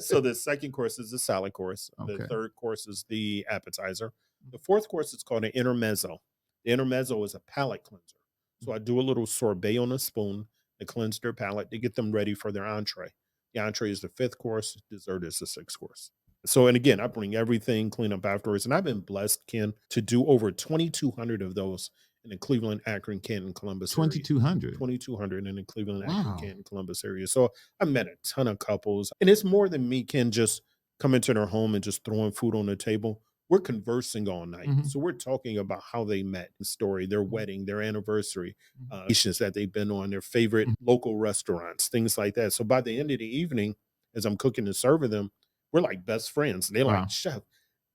Speaker 2: So the second course is the salad course.
Speaker 1: Okay.
Speaker 2: The third course is the appetizer. The fourth course is called an intermezzo. The intermezzo is a palate cleanser. So I do a little sorbet on a spoon to cleanse their palate to get them ready for their entree. The entree is the 5th course. Dessert is the 6th course. So, and again, I bring everything, clean up afterwards. And I've been blessed, Ken, to do over 2,200 of those in the Cleveland, Akron, Canton, Columbus
Speaker 1: 2,200?
Speaker 2: 2,200 in the Cleveland, Akron, Canton, Columbus area. So I met a ton of couples. And it's more than me, Ken, just coming to their home and just throwing food on the table. we're conversing all night.
Speaker 1: Mhm.
Speaker 2: So we're talking about how they met, the story, their
Speaker 1: Mhm.
Speaker 2: wedding, their anniversary,
Speaker 1: Mhm.
Speaker 2: vacations that they've been on, their favorite
Speaker 1: Mhm.
Speaker 2: local restaurants, things like that. So by the end of the evening, as I'm cooking and serving them, we're like best friends. They're like,
Speaker 1: Wow.
Speaker 2: chef,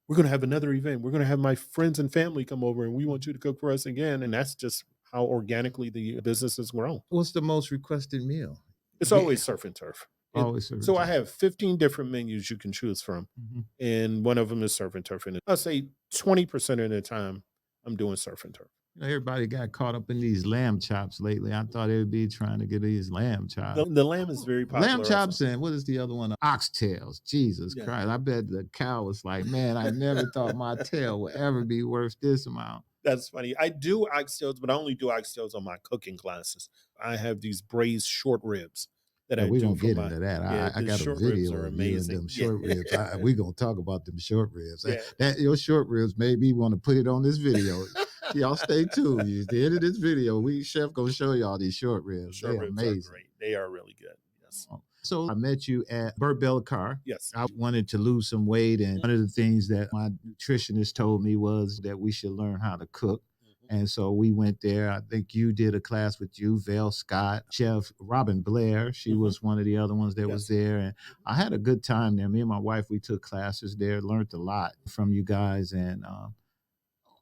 Speaker 2: we're going to have another event. We're going to have my friends and family come over and we want you to cook for us again. And that's just how organically the business has grown.
Speaker 1: What's the most requested meal?
Speaker 2: It's
Speaker 1: Be
Speaker 2: always surf and turf.
Speaker 1: always serving
Speaker 2: So I
Speaker 1: turkey.
Speaker 2: have 15 different menus you can choose from.
Speaker 1: Mhm.
Speaker 2: And one of them is surf and turf. And I'll say 20% of the time I'm doing surf and turf.
Speaker 1: Everybody got caught up in these lamb chops lately. I thought they would be trying to get these lamb chops.
Speaker 2: The lamb is very
Speaker 1: Lamb
Speaker 2: popular also.
Speaker 1: chops and what is the other one? Oxtails. Jesus
Speaker 2: Yeah.
Speaker 1: Christ. I bet the cow was like, man, I never thought my tail would ever be worth this amount.
Speaker 2: That's funny. I do oxtails, but I only do oxtails on my cooking classes. I have these braised short ribs that
Speaker 1: Yeah,
Speaker 2: I
Speaker 1: we're
Speaker 2: do
Speaker 1: gonna
Speaker 2: for
Speaker 1: get
Speaker 2: my
Speaker 1: into that.
Speaker 2: yeah,
Speaker 1: I
Speaker 2: the
Speaker 1: got a
Speaker 2: short ribs
Speaker 1: video
Speaker 2: are
Speaker 1: of you and
Speaker 2: amazing.
Speaker 1: them
Speaker 2: Yeah.
Speaker 1: short ribs. We're gonna talk about them short ribs.
Speaker 2: Yeah.
Speaker 1: Your short ribs made me want to put it on this video. Y'all stay tuned. At the end of this video, we chef gonna show y'all these short
Speaker 2: The
Speaker 1: ribs.
Speaker 2: short
Speaker 1: They're
Speaker 2: ribs are
Speaker 1: amazing.
Speaker 2: great. They are really good. Yes.
Speaker 1: So I met you at Burt Belcar.
Speaker 2: Yes.
Speaker 1: I wanted to lose some weight, and one of the things that my nutritionist told me was that we should learn how to cook.
Speaker 2: Mhm.
Speaker 1: And so we went there. I think you did a class with you, Val Scott, Chef Robin Blair. She
Speaker 2: Mhm.
Speaker 1: was one of the other ones that was
Speaker 2: Yes.
Speaker 1: there. And I had a good time there. Me and my wife, we took classes there, learned a lot from you guys. And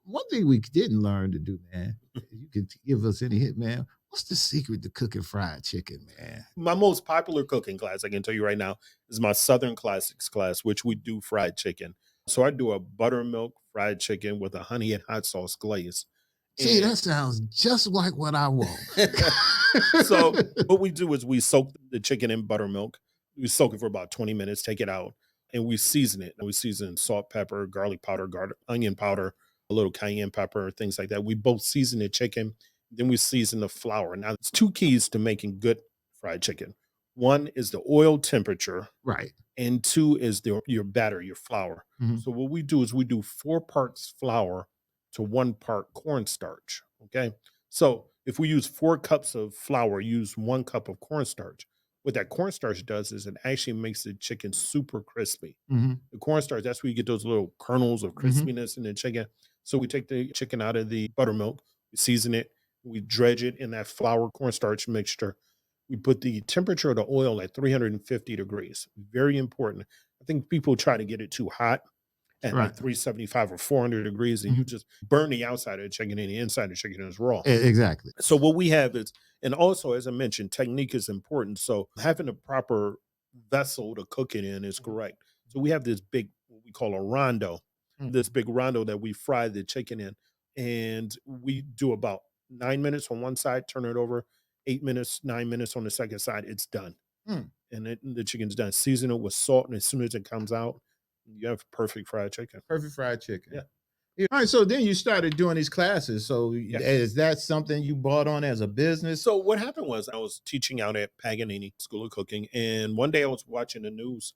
Speaker 1: one thing we didn't learn to do, man, you could give us any hit, man. What's the secret to cooking fried chicken, man?
Speaker 2: My most popular cooking class, I can tell you right now, is my Southern Classics class, which we do fried chicken. So I do a buttermilk fried chicken with a honey and hot sauce glaze.
Speaker 1: See,
Speaker 2: And
Speaker 1: that sounds just like what I want.
Speaker 2: so what we do is we soak the chicken in buttermilk. We soak it for about 20 minutes, take it out, and we season it. We season salt, pepper, garlic powder, onion powder, a little cayenne pepper, things like that. We both season the chicken, then we season the flour. Now, it's two keys to making good fried chicken. One is the oil temperature,
Speaker 1: Right.
Speaker 2: and two is your batter, your flour.
Speaker 1: Mhm.
Speaker 2: So what we do is we do 4 parts flour to 1 part cornstarch. Okay. So if we use 4 cups of flour, use 1 cup of cornstarch. What that cornstarch does is it actually makes the chicken super crispy.
Speaker 1: Mhm.
Speaker 2: The cornstarch, that's where you get those little kernels of
Speaker 1: Mhm.
Speaker 2: crispiness in the chicken. So we take the chicken out of the buttermilk, we season it, we dredge it in that flour cornstarch mixture. We put the temperature of the oil at 350 degrees. Very important. I think people try to get it too hot at
Speaker 1: Right.
Speaker 2: like 375 or 400 degrees, and you
Speaker 1: Mhm.
Speaker 2: just burn the outside of the chicken and the inside of the chicken is raw.
Speaker 1: Exactly.
Speaker 2: So what we have is, and also as I mentioned, technique is important. So having a proper vessel to cook it in is correct. So we have this big, what we call a rondo,
Speaker 1: Mhm.
Speaker 2: this big rondo that we fry the chicken in, and we do about 9 minutes on one side, turn it over, 8 minutes, 9 minutes on the second side. It's done,
Speaker 1: Mm.
Speaker 2: and the chicken's done. Season it with salt, and as soon as it comes out, you have perfect fried chicken.
Speaker 1: Perfect fried chicken.
Speaker 2: Yeah,
Speaker 1: Yeah. All right. So then you started doing these classes. So
Speaker 2: yeah.
Speaker 1: is that something you bought on as a business?
Speaker 2: So what happened was I was teaching out at Paganini School of Cooking, and one day I was watching the news,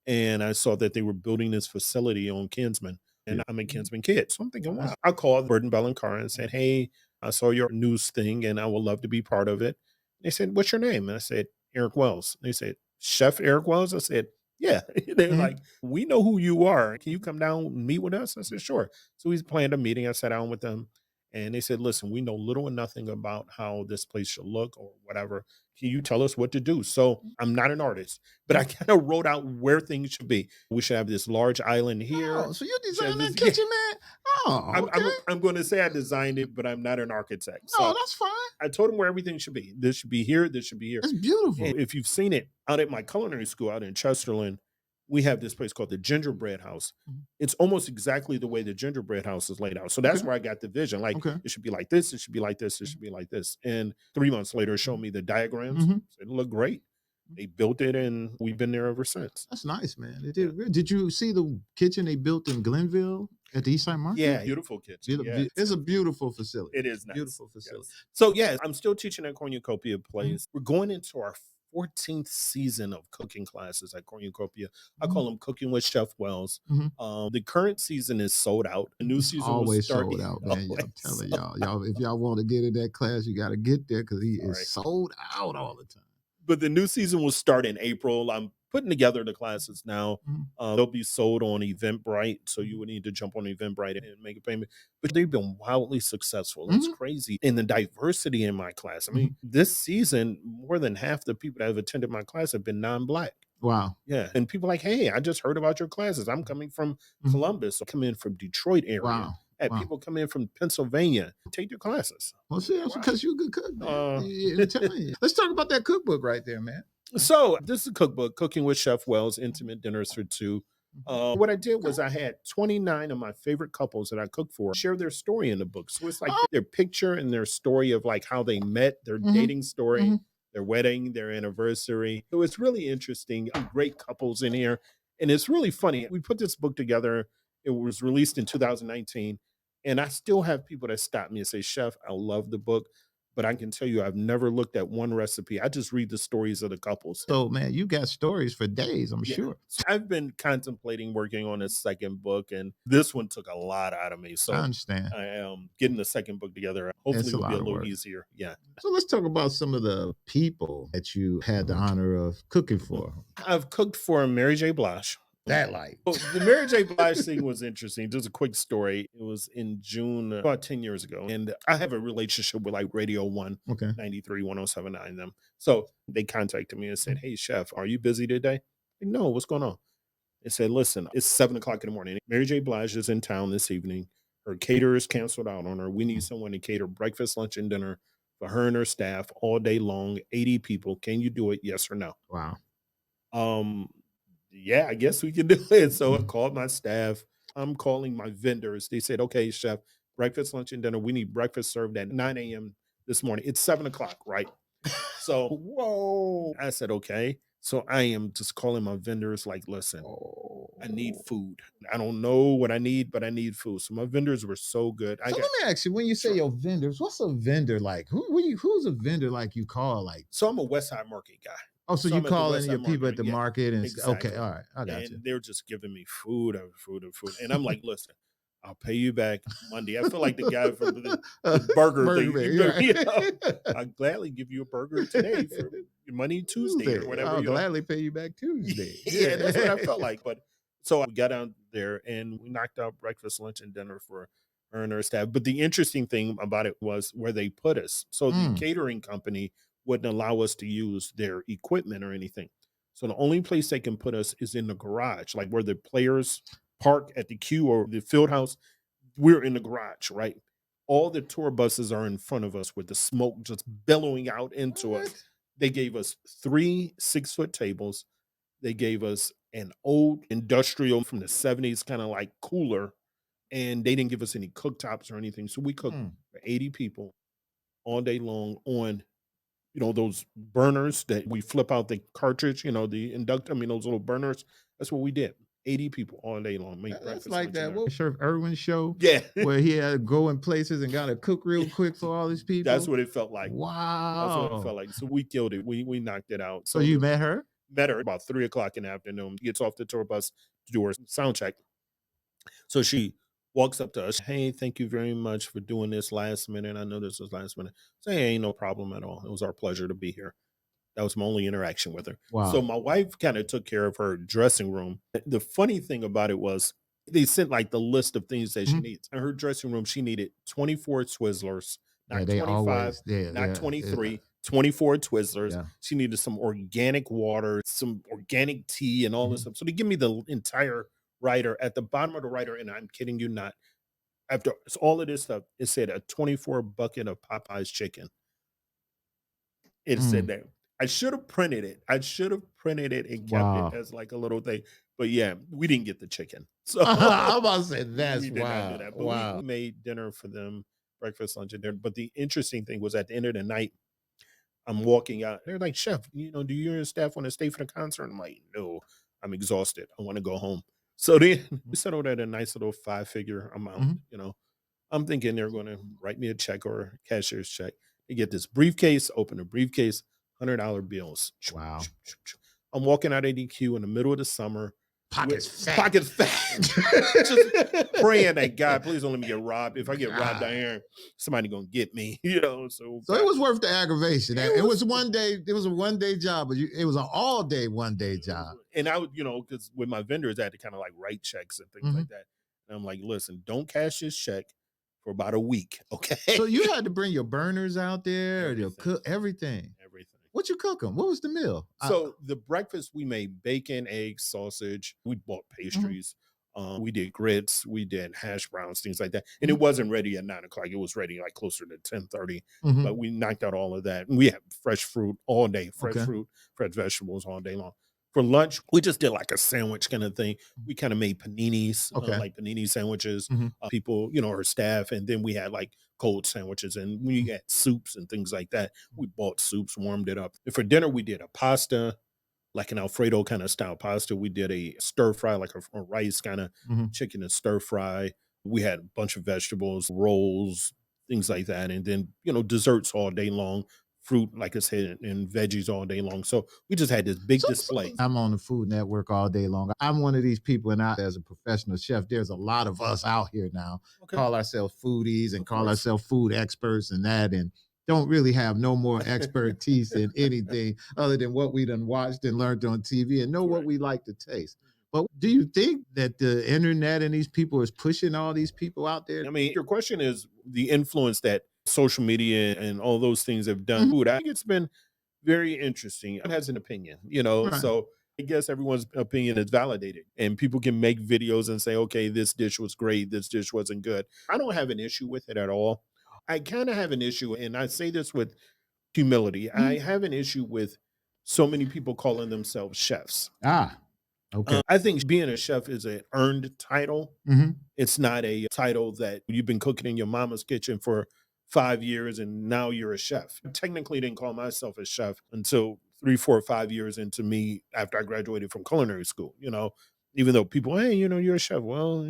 Speaker 2: and I saw that they were building this facility on Kinsman, and I'm a Kinsman kid, so I'm thinking,
Speaker 1: Nice.
Speaker 2: wow. I called Burton Bell and Carr and said, "Hey, I saw your news thing, and I would love to be part of it." They said, "What's your name?" And I said, "Eric Wells." They said, "Chef Eric Wells?" I said, "Yeah." They were
Speaker 1: Mhm.
Speaker 2: like, "We know who you are. Can you come down and meet with us?" I said, "Sure." So we planned a meeting. I sat down with them. And they said, listen, we know little or nothing about how this place should look or whatever. Can you tell us what to do? So I'm not an artist, but I kind of wrote out where things should be. We should have this large island here.
Speaker 1: Oh, so you
Speaker 2: We should have
Speaker 1: designed that
Speaker 2: this. Yeah,
Speaker 1: kitchen, man? Oh, okay.
Speaker 2: I'm going to say I designed it, but I'm not an architect.
Speaker 1: No,
Speaker 2: So
Speaker 1: that's fine.
Speaker 2: I told them where everything should be. This should be here. This should be here.
Speaker 1: That's beautiful.
Speaker 2: And if you've seen it out at my culinary school out in Chesterland, we have this place called the Gingerbread House.
Speaker 1: Mhm.
Speaker 2: It's almost exactly the way the gingerbread house is laid out. So that's
Speaker 1: Okay.
Speaker 2: where I got the vision. Like
Speaker 1: Okay.
Speaker 2: it should be like this, it should be like this, it should be like this. And 3 months later, it showed me the diagrams.
Speaker 1: Mhm.
Speaker 2: It looked great. They built it, and we've been there ever since.
Speaker 1: That's nice, man. They
Speaker 2: Yeah,
Speaker 1: did. Did you see the kitchen they built in Glenville at the Eastside Market?
Speaker 2: yeah, beautiful kitchen. Yeah,
Speaker 1: It's a beautiful facility.
Speaker 2: it is nice.
Speaker 1: Beautiful facility.
Speaker 2: Yes. So yeah, I'm still teaching at Cornucopia
Speaker 1: Mhm.
Speaker 2: Place. We're going into our 14th season of cooking classes at Cornucopia. I
Speaker 1: Mhm.
Speaker 2: call them Cooking with Chef Wells.
Speaker 1: Mhm.
Speaker 2: The current season is sold out. The new
Speaker 1: It's
Speaker 2: season will
Speaker 1: always
Speaker 2: start.
Speaker 1: sold out, man. I'm
Speaker 2: Always.
Speaker 1: telling y'all. If y'all want to get in that class, you got to get there because he is
Speaker 2: Sorry.
Speaker 1: sold out all the time.
Speaker 2: But the new season will start in April. I'm putting together the classes now.
Speaker 1: Mhm.
Speaker 2: They'll be sold on Eventbrite, so you would need to jump on Eventbrite and make a payment. But they've been wildly successful. It's
Speaker 1: Mhm.
Speaker 2: crazy. And the diversity in my class. I
Speaker 1: Mhm.
Speaker 2: mean, this season, more than half the people that have attended my class have been non-black.
Speaker 1: Wow.
Speaker 2: Yeah. And people like, hey, I just heard about your classes. I'm coming from
Speaker 1: Mhm.
Speaker 2: Columbus. I come in from Detroit area.
Speaker 1: Wow.
Speaker 2: Had
Speaker 1: Wow.
Speaker 2: people come in from Pennsylvania. Take your classes.
Speaker 1: Well, see, that's
Speaker 2: Wow.
Speaker 1: because you're a good cook, man.
Speaker 2: Uh,
Speaker 1: I'm telling you. Let's talk about that cookbook right there, man.
Speaker 2: So this is a cookbook, Cooking with Chef Wells, Intimate Dinners for Two. What I did was I had 29 of my favorite couples that I cooked for share their story in the book. So it's like
Speaker 1: Oh.
Speaker 2: their picture and their story of like how they met, their
Speaker 1: Mhm.
Speaker 2: dating story,
Speaker 1: Mhm.
Speaker 2: their wedding, their anniversary. So it's really interesting. Great couples in here. And it's really funny. We put this book together. It was released in 2019. And I still have people that stop me and say, Chef, I love the book. But I can tell you, I've never looked at one recipe. I just read the stories of the couples.
Speaker 1: So, man, you got stories for days, I'm
Speaker 2: Yeah.
Speaker 1: sure.
Speaker 2: So I've been contemplating working on a second book, and this one took a lot out of me.
Speaker 1: I
Speaker 2: So
Speaker 1: understand.
Speaker 2: I am getting the second book together.
Speaker 1: It's
Speaker 2: Hopefully,
Speaker 1: a
Speaker 2: it'll be
Speaker 1: lot
Speaker 2: a
Speaker 1: of
Speaker 2: little
Speaker 1: work.
Speaker 2: easier. Yeah.
Speaker 1: So let's talk about some of the people that you had the honor of cooking for.
Speaker 2: I've cooked for Mary J. Blige.
Speaker 1: That like.
Speaker 2: Well, the Mary J. Blige thing was interesting. Just a quick story. It was in June, about 10 years ago. And I have a relationship with like Radio 1,
Speaker 1: Okay.
Speaker 2: 93, 1079 them. So they contacted me and said, hey, Chef, are you busy today? Like, no, what's going on? They said, listen, it's 7 o'clock in the morning. Mary J. Blige is in town this evening. Her caterer's canceled out on her. We need someone to cater breakfast, lunch, and dinner for her and her staff all day long, 80 people. Can you do it? Yes or no?
Speaker 1: Wow.
Speaker 2: Um, yeah, I guess we can do it. So I called my staff. I'm calling my vendors. They said, okay, chef, breakfast, lunch, and dinner. We need breakfast served at 9 a.m. this morning. It's 7 o'clock, right? So, whoa. I said, okay. So I am just calling my vendors like, listen, I need food. I don't know what I need, but I need food. So my vendors were so good.
Speaker 1: So let me ask you, when you say
Speaker 2: Sure.
Speaker 1: your vendors, what's a vendor like? Who's a vendor like you call like?
Speaker 2: So I'm a Westside Market guy.
Speaker 1: Oh, so
Speaker 2: So
Speaker 1: you
Speaker 2: I'm at the
Speaker 1: calling your
Speaker 2: Westside
Speaker 1: people
Speaker 2: Market.
Speaker 1: at the
Speaker 2: Yeah,
Speaker 1: market and
Speaker 2: exactly.
Speaker 1: okay, all right, I got
Speaker 2: And
Speaker 1: you.
Speaker 2: they're just giving me food and food and food. And I'm like, listen, I'll pay you back Monday. I feel like the guy from the burger thing.
Speaker 1: Man,
Speaker 2: You
Speaker 1: right.
Speaker 2: know, I'll gladly give you a burger today for Money Tuesday or whatever.
Speaker 1: I'll
Speaker 2: You know,
Speaker 1: gladly pay you back Tuesday.
Speaker 2: yeah, that's what I felt like. But so we got out there and we knocked out breakfast, lunch, and dinner for her and her staff. But the interesting thing about it was where they put us. So the
Speaker 1: Mm.
Speaker 2: catering company wouldn't allow us to use their equipment or anything. So the only place they can put us is in the garage, like where the players park at the queue or the field house. We're in the garage, right? All the tour buses are in front of us with the smoke just billowing out into us.
Speaker 1: What?
Speaker 2: They gave us 3 6-foot tables. They gave us an old industrial from the 70s, kind of like cooler, and they didn't give us any cooktops or anything. So we cooked
Speaker 1: Mm.
Speaker 2: for 80 people all day long on, those burners that we flip out the cartridge, the those little burners. That's what we did. 80 people all day long, make
Speaker 1: That's
Speaker 2: breakfast,
Speaker 1: like
Speaker 2: lunch, and
Speaker 1: that.
Speaker 2: dinner.
Speaker 1: What Chef Irwin show
Speaker 2: Yeah,
Speaker 1: where he had to go in places and got to cook real quick for all these
Speaker 2: that's
Speaker 1: people.
Speaker 2: what it felt like. That's what it
Speaker 1: Wow.
Speaker 2: felt like. So we killed it. We knocked it out.
Speaker 1: So
Speaker 2: So
Speaker 1: you met her?
Speaker 2: met her about 3 o'clock in the afternoon. Gets off the tour bus to do her sound check. So she walks up to us. Hey, thank you very much for doing this last minute. I know this was last minute. Say, hey, ain't no problem at all. It was our pleasure to be here. That was my only interaction with her. So
Speaker 1: Wow.
Speaker 2: my wife kind of took care of her dressing room. The funny thing about it was they sent like the list of things that she
Speaker 1: Mhm.
Speaker 2: needs. In her dressing room, she needed 24 Twizzlers,
Speaker 1: Yeah,
Speaker 2: not
Speaker 1: they
Speaker 2: 25,
Speaker 1: always yeah,
Speaker 2: not
Speaker 1: yeah, yeah,
Speaker 2: 23, 24 Twizzlers.
Speaker 1: yeah.
Speaker 2: She needed some organic water, some organic tea, and all this
Speaker 1: Mhm.
Speaker 2: stuff. So they give me the entire writer at the bottom of the writer, and I'm kidding you not. After all of this stuff, it said a 24 bucket of Popeye's chicken. It said
Speaker 1: Mm.
Speaker 2: that. I should have printed it. I should have printed it and kept it
Speaker 1: Wow.
Speaker 2: as like a little thing. But yeah, we didn't get the chicken. So
Speaker 1: I'm about to say
Speaker 2: we
Speaker 1: that's
Speaker 2: did not do
Speaker 1: wow.
Speaker 2: that. But we
Speaker 1: Wow.
Speaker 2: made dinner for them, breakfast, lunch, and dinner. But the interesting thing was at the end of the night, I'm walking out. They're like, Chef, do you and your staff want to stay for the concert? I'm like, no, I'm exhausted. I want to go home. So then we settled at a nice little 5-figure amount. I'm thinking they're going to write me a check or a cashier's check. They get this briefcase, open the briefcase, $100 bills.
Speaker 1: Wow.
Speaker 2: I'm walking out of DQ in the middle of the summer.
Speaker 1: Pockets fat.
Speaker 2: Pockets fat. Just praying that God, please don't let me get robbed. If I get robbed out here, somebody gonna get me, So
Speaker 1: it was worth the aggravation. It was one day. It was a 1 day job, but it was an all day 1 day job.
Speaker 2: And I would, because with my vendors, I had to kind of like write checks and things like that. And I'm like, listen, don't cash this check for about a week, okay?
Speaker 1: So you had to bring your burners out there, your cook everything. What you cook them? What was the meal?
Speaker 2: So the breakfast, we made bacon, eggs, sausage. We bought pastries. We did grits. We did hash browns, things like that. And it wasn't ready at 9 o'clock. It was ready like closer to 10:30. But we knocked out all of that. And we had fresh fruit all day, fresh fruit, fresh vegetables all day long. For lunch, we just did like a sandwich kind of thing. We kind of made paninis, like panini sandwiches. People, our staff, and then we had like cold sandwiches, and we had soups and things like that. We bought soups, warmed it up. And for dinner, we did a pasta, like an Alfredo kind of style pasta. We did a stir fry, like a rice kind of chicken and stir fry. We had a bunch of vegetables, rolls, things like that. And then, desserts all day long. Fruit, like I said, and veggies all day long. So we just had this big display.
Speaker 1: I'm on the Food Network all day long. I'm one of these people, and as a professional chef, there's a lot of us out here now. Call ourselves foodies and call ourselves food experts and that, and don't really have no more expertise in anything other than what we done watched and learned on TV and know what we like to taste. But do you think that the internet and these people is pushing all these people out there?
Speaker 2: I mean, your question is the influence that social media and all those things have done. Food, I think it's been very interesting. It has an opinion, so I guess everyone's opinion is validated, and people can make videos and say, okay, this dish was great, this dish wasn't good. I don't have an issue with it at all. I kind of have an issue, and I say this with humility. I have an issue with so many people calling themselves chefs.
Speaker 1: Okay.
Speaker 2: I think being a chef is an earned title. It's not a title that you've been cooking in your mama's kitchen for 5 years and now you're a chef. I technically didn't call myself a chef until 3, 4, 5 years into me after I graduated from culinary school. Even though people, hey, you're a chef. Well,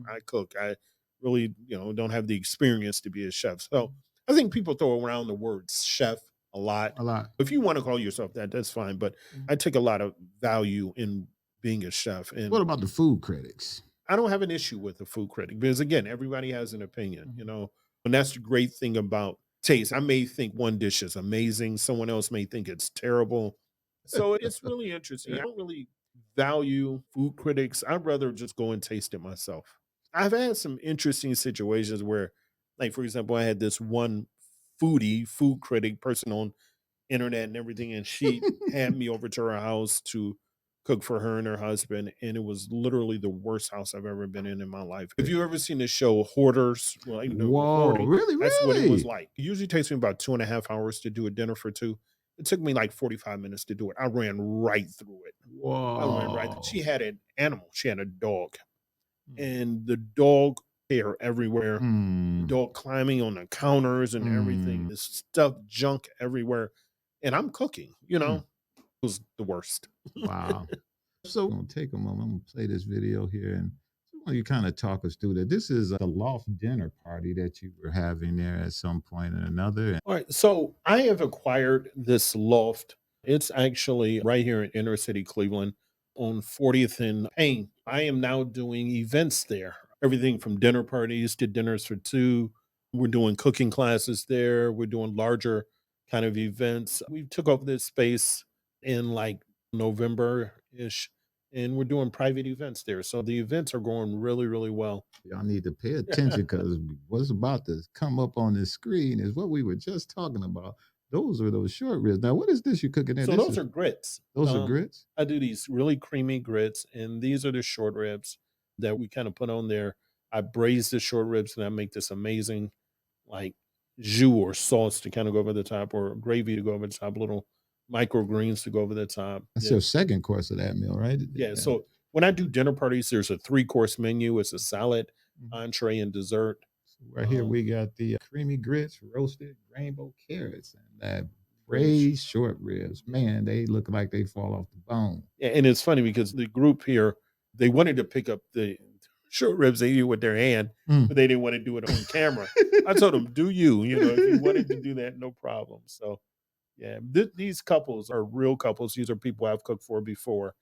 Speaker 2: I cook. I really, don't have the experience to be a chef. So I think people throw around the word chef a lot. If you want to call yourself that, that's fine. But I take a lot of value in being a chef. And
Speaker 1: what about the food critics?
Speaker 2: I don't have an issue with the food critic because, again, everybody has an opinion, and that's the great thing about taste. I may think one dish is amazing, someone else may think it's terrible. So it's really interesting. I don't really value food critics. I'd rather just go and taste it myself. I've had some interesting situations where, like, for example, I had this one food critic person on internet and everything, and she had me over to her house to cook for her and her husband, and it was literally the worst house I've ever been in my life. Have you ever seen the show Hoarders? Like,
Speaker 1: Whoa,
Speaker 2: hoarding?
Speaker 1: really?
Speaker 2: That's what it was like. It usually takes me about 2.5 hours to do a dinner for two. It took me like 45 minutes to do it. I ran right through it. I ran right through. She had an animal. She had a dog, and the dog hair everywhere. The dog climbing on the counters and everything. This stuff, junk everywhere, and I'm cooking. It was the worst.
Speaker 1: Wow. So I'm gonna take a moment. I'm gonna play this video here, and you kind of talk us through that. This is a Loft dinner party that you were having there at some point or another.
Speaker 2: All right. So I have acquired this loft. It's actually right here in inner city Cleveland on 40th and Payne. I am now doing events there. Everything from dinner parties to dinners for two. We're doing cooking classes there. We're doing larger kind of events. We took over this space in like November-ish, and we're doing private events there. So the events are going really, really well.
Speaker 1: Y'all need to pay attention because what's about to come up on the screen is what we were just talking about. Those are those short ribs. Now, what is this you're cooking there?
Speaker 2: So those are grits.
Speaker 1: Those are grits?
Speaker 2: I do these really creamy grits, and these are the short ribs that we kind of put on there. I braise the short ribs, and I make this amazing, like, jus or sauce to kind of go over the top, or gravy to go over the top, little microgreens to go over the top.
Speaker 1: That's your second course of that meal, right?
Speaker 2: Yeah. So when I do dinner parties, there's a 3-course menu. It's a salad, entree, and dessert.
Speaker 1: Right here we got the creamy grits, roasted rainbow carrots, and that braised short ribs. Man, they look like they fall off the bone.
Speaker 2: Yeah, and it's funny because the group here, they wanted to pick up the short ribs they eat with their hand, but they didn't want to do it on camera. I told them, do you, if you wanted to do that, no problem. So yeah, these couples are real couples. These are people I've cooked for before.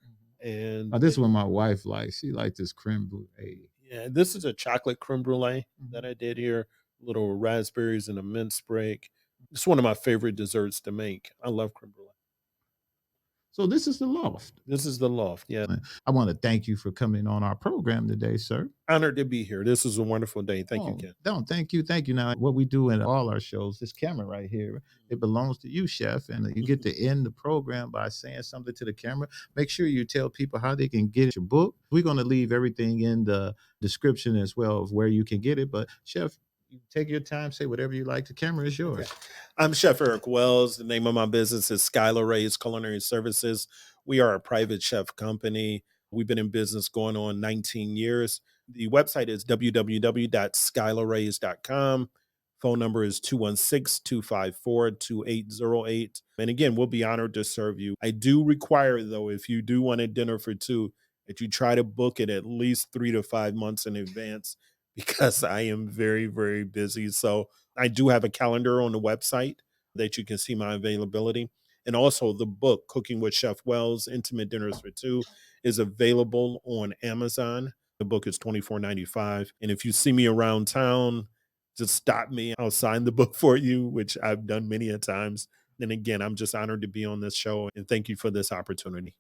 Speaker 2: And
Speaker 1: Oh, this is what my wife likes. She likes this creme brulee.
Speaker 2: yeah, this is a chocolate creme brulee that
Speaker 1: Mhm.
Speaker 2: I did here. Little raspberries and a mint sprig. It's one of my favorite desserts to make. I love creme brulee.
Speaker 1: So this is the Loft.
Speaker 2: This is the Loft. Yeah.
Speaker 1: I want to thank you for coming on our program today, sir.
Speaker 2: Honored to be here. This is a wonderful day. Thank you,
Speaker 1: Oh,
Speaker 2: Ken.
Speaker 1: don't thank you, thank you. Now, what we do in all our shows, this camera right here, it belongs to you, chef, and you get to end the program by saying something to the camera. Make sure you tell people how they can get your book. We're going to leave everything in the description as well of where you can get it. But chef, you take your time, say whatever you like. The camera is
Speaker 2: Okay.
Speaker 1: yours.
Speaker 2: I'm Chef Eric Wells. The name of my business is Skye LaRae's Culinary Services. We are a private chef company. We've been in business going on 19 years. The website is www.skylarays.com. Phone number is 216-254-2808. And again, we'll be honored to serve you. I do require, though, if you do want a dinner for two, that you try to book it at least 3 to 5 months in advance because I am very, very busy. So I do have a calendar on the website that you can see my availability. And also the book, Cooking with Chef Wells, Intimate Dinners for Two, is available on Amazon. The book is $24.95. And if you see me around town, just stop me. I'll sign the book for you, which I've done many a times. And again, I'm just honored to be on this show and thank you for this opportunity.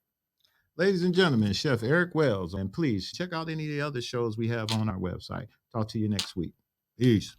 Speaker 1: Ladies and gentlemen, Chef Eric Wells, and please check out any of the other shows we have on our website. Talk to you next week. Peace.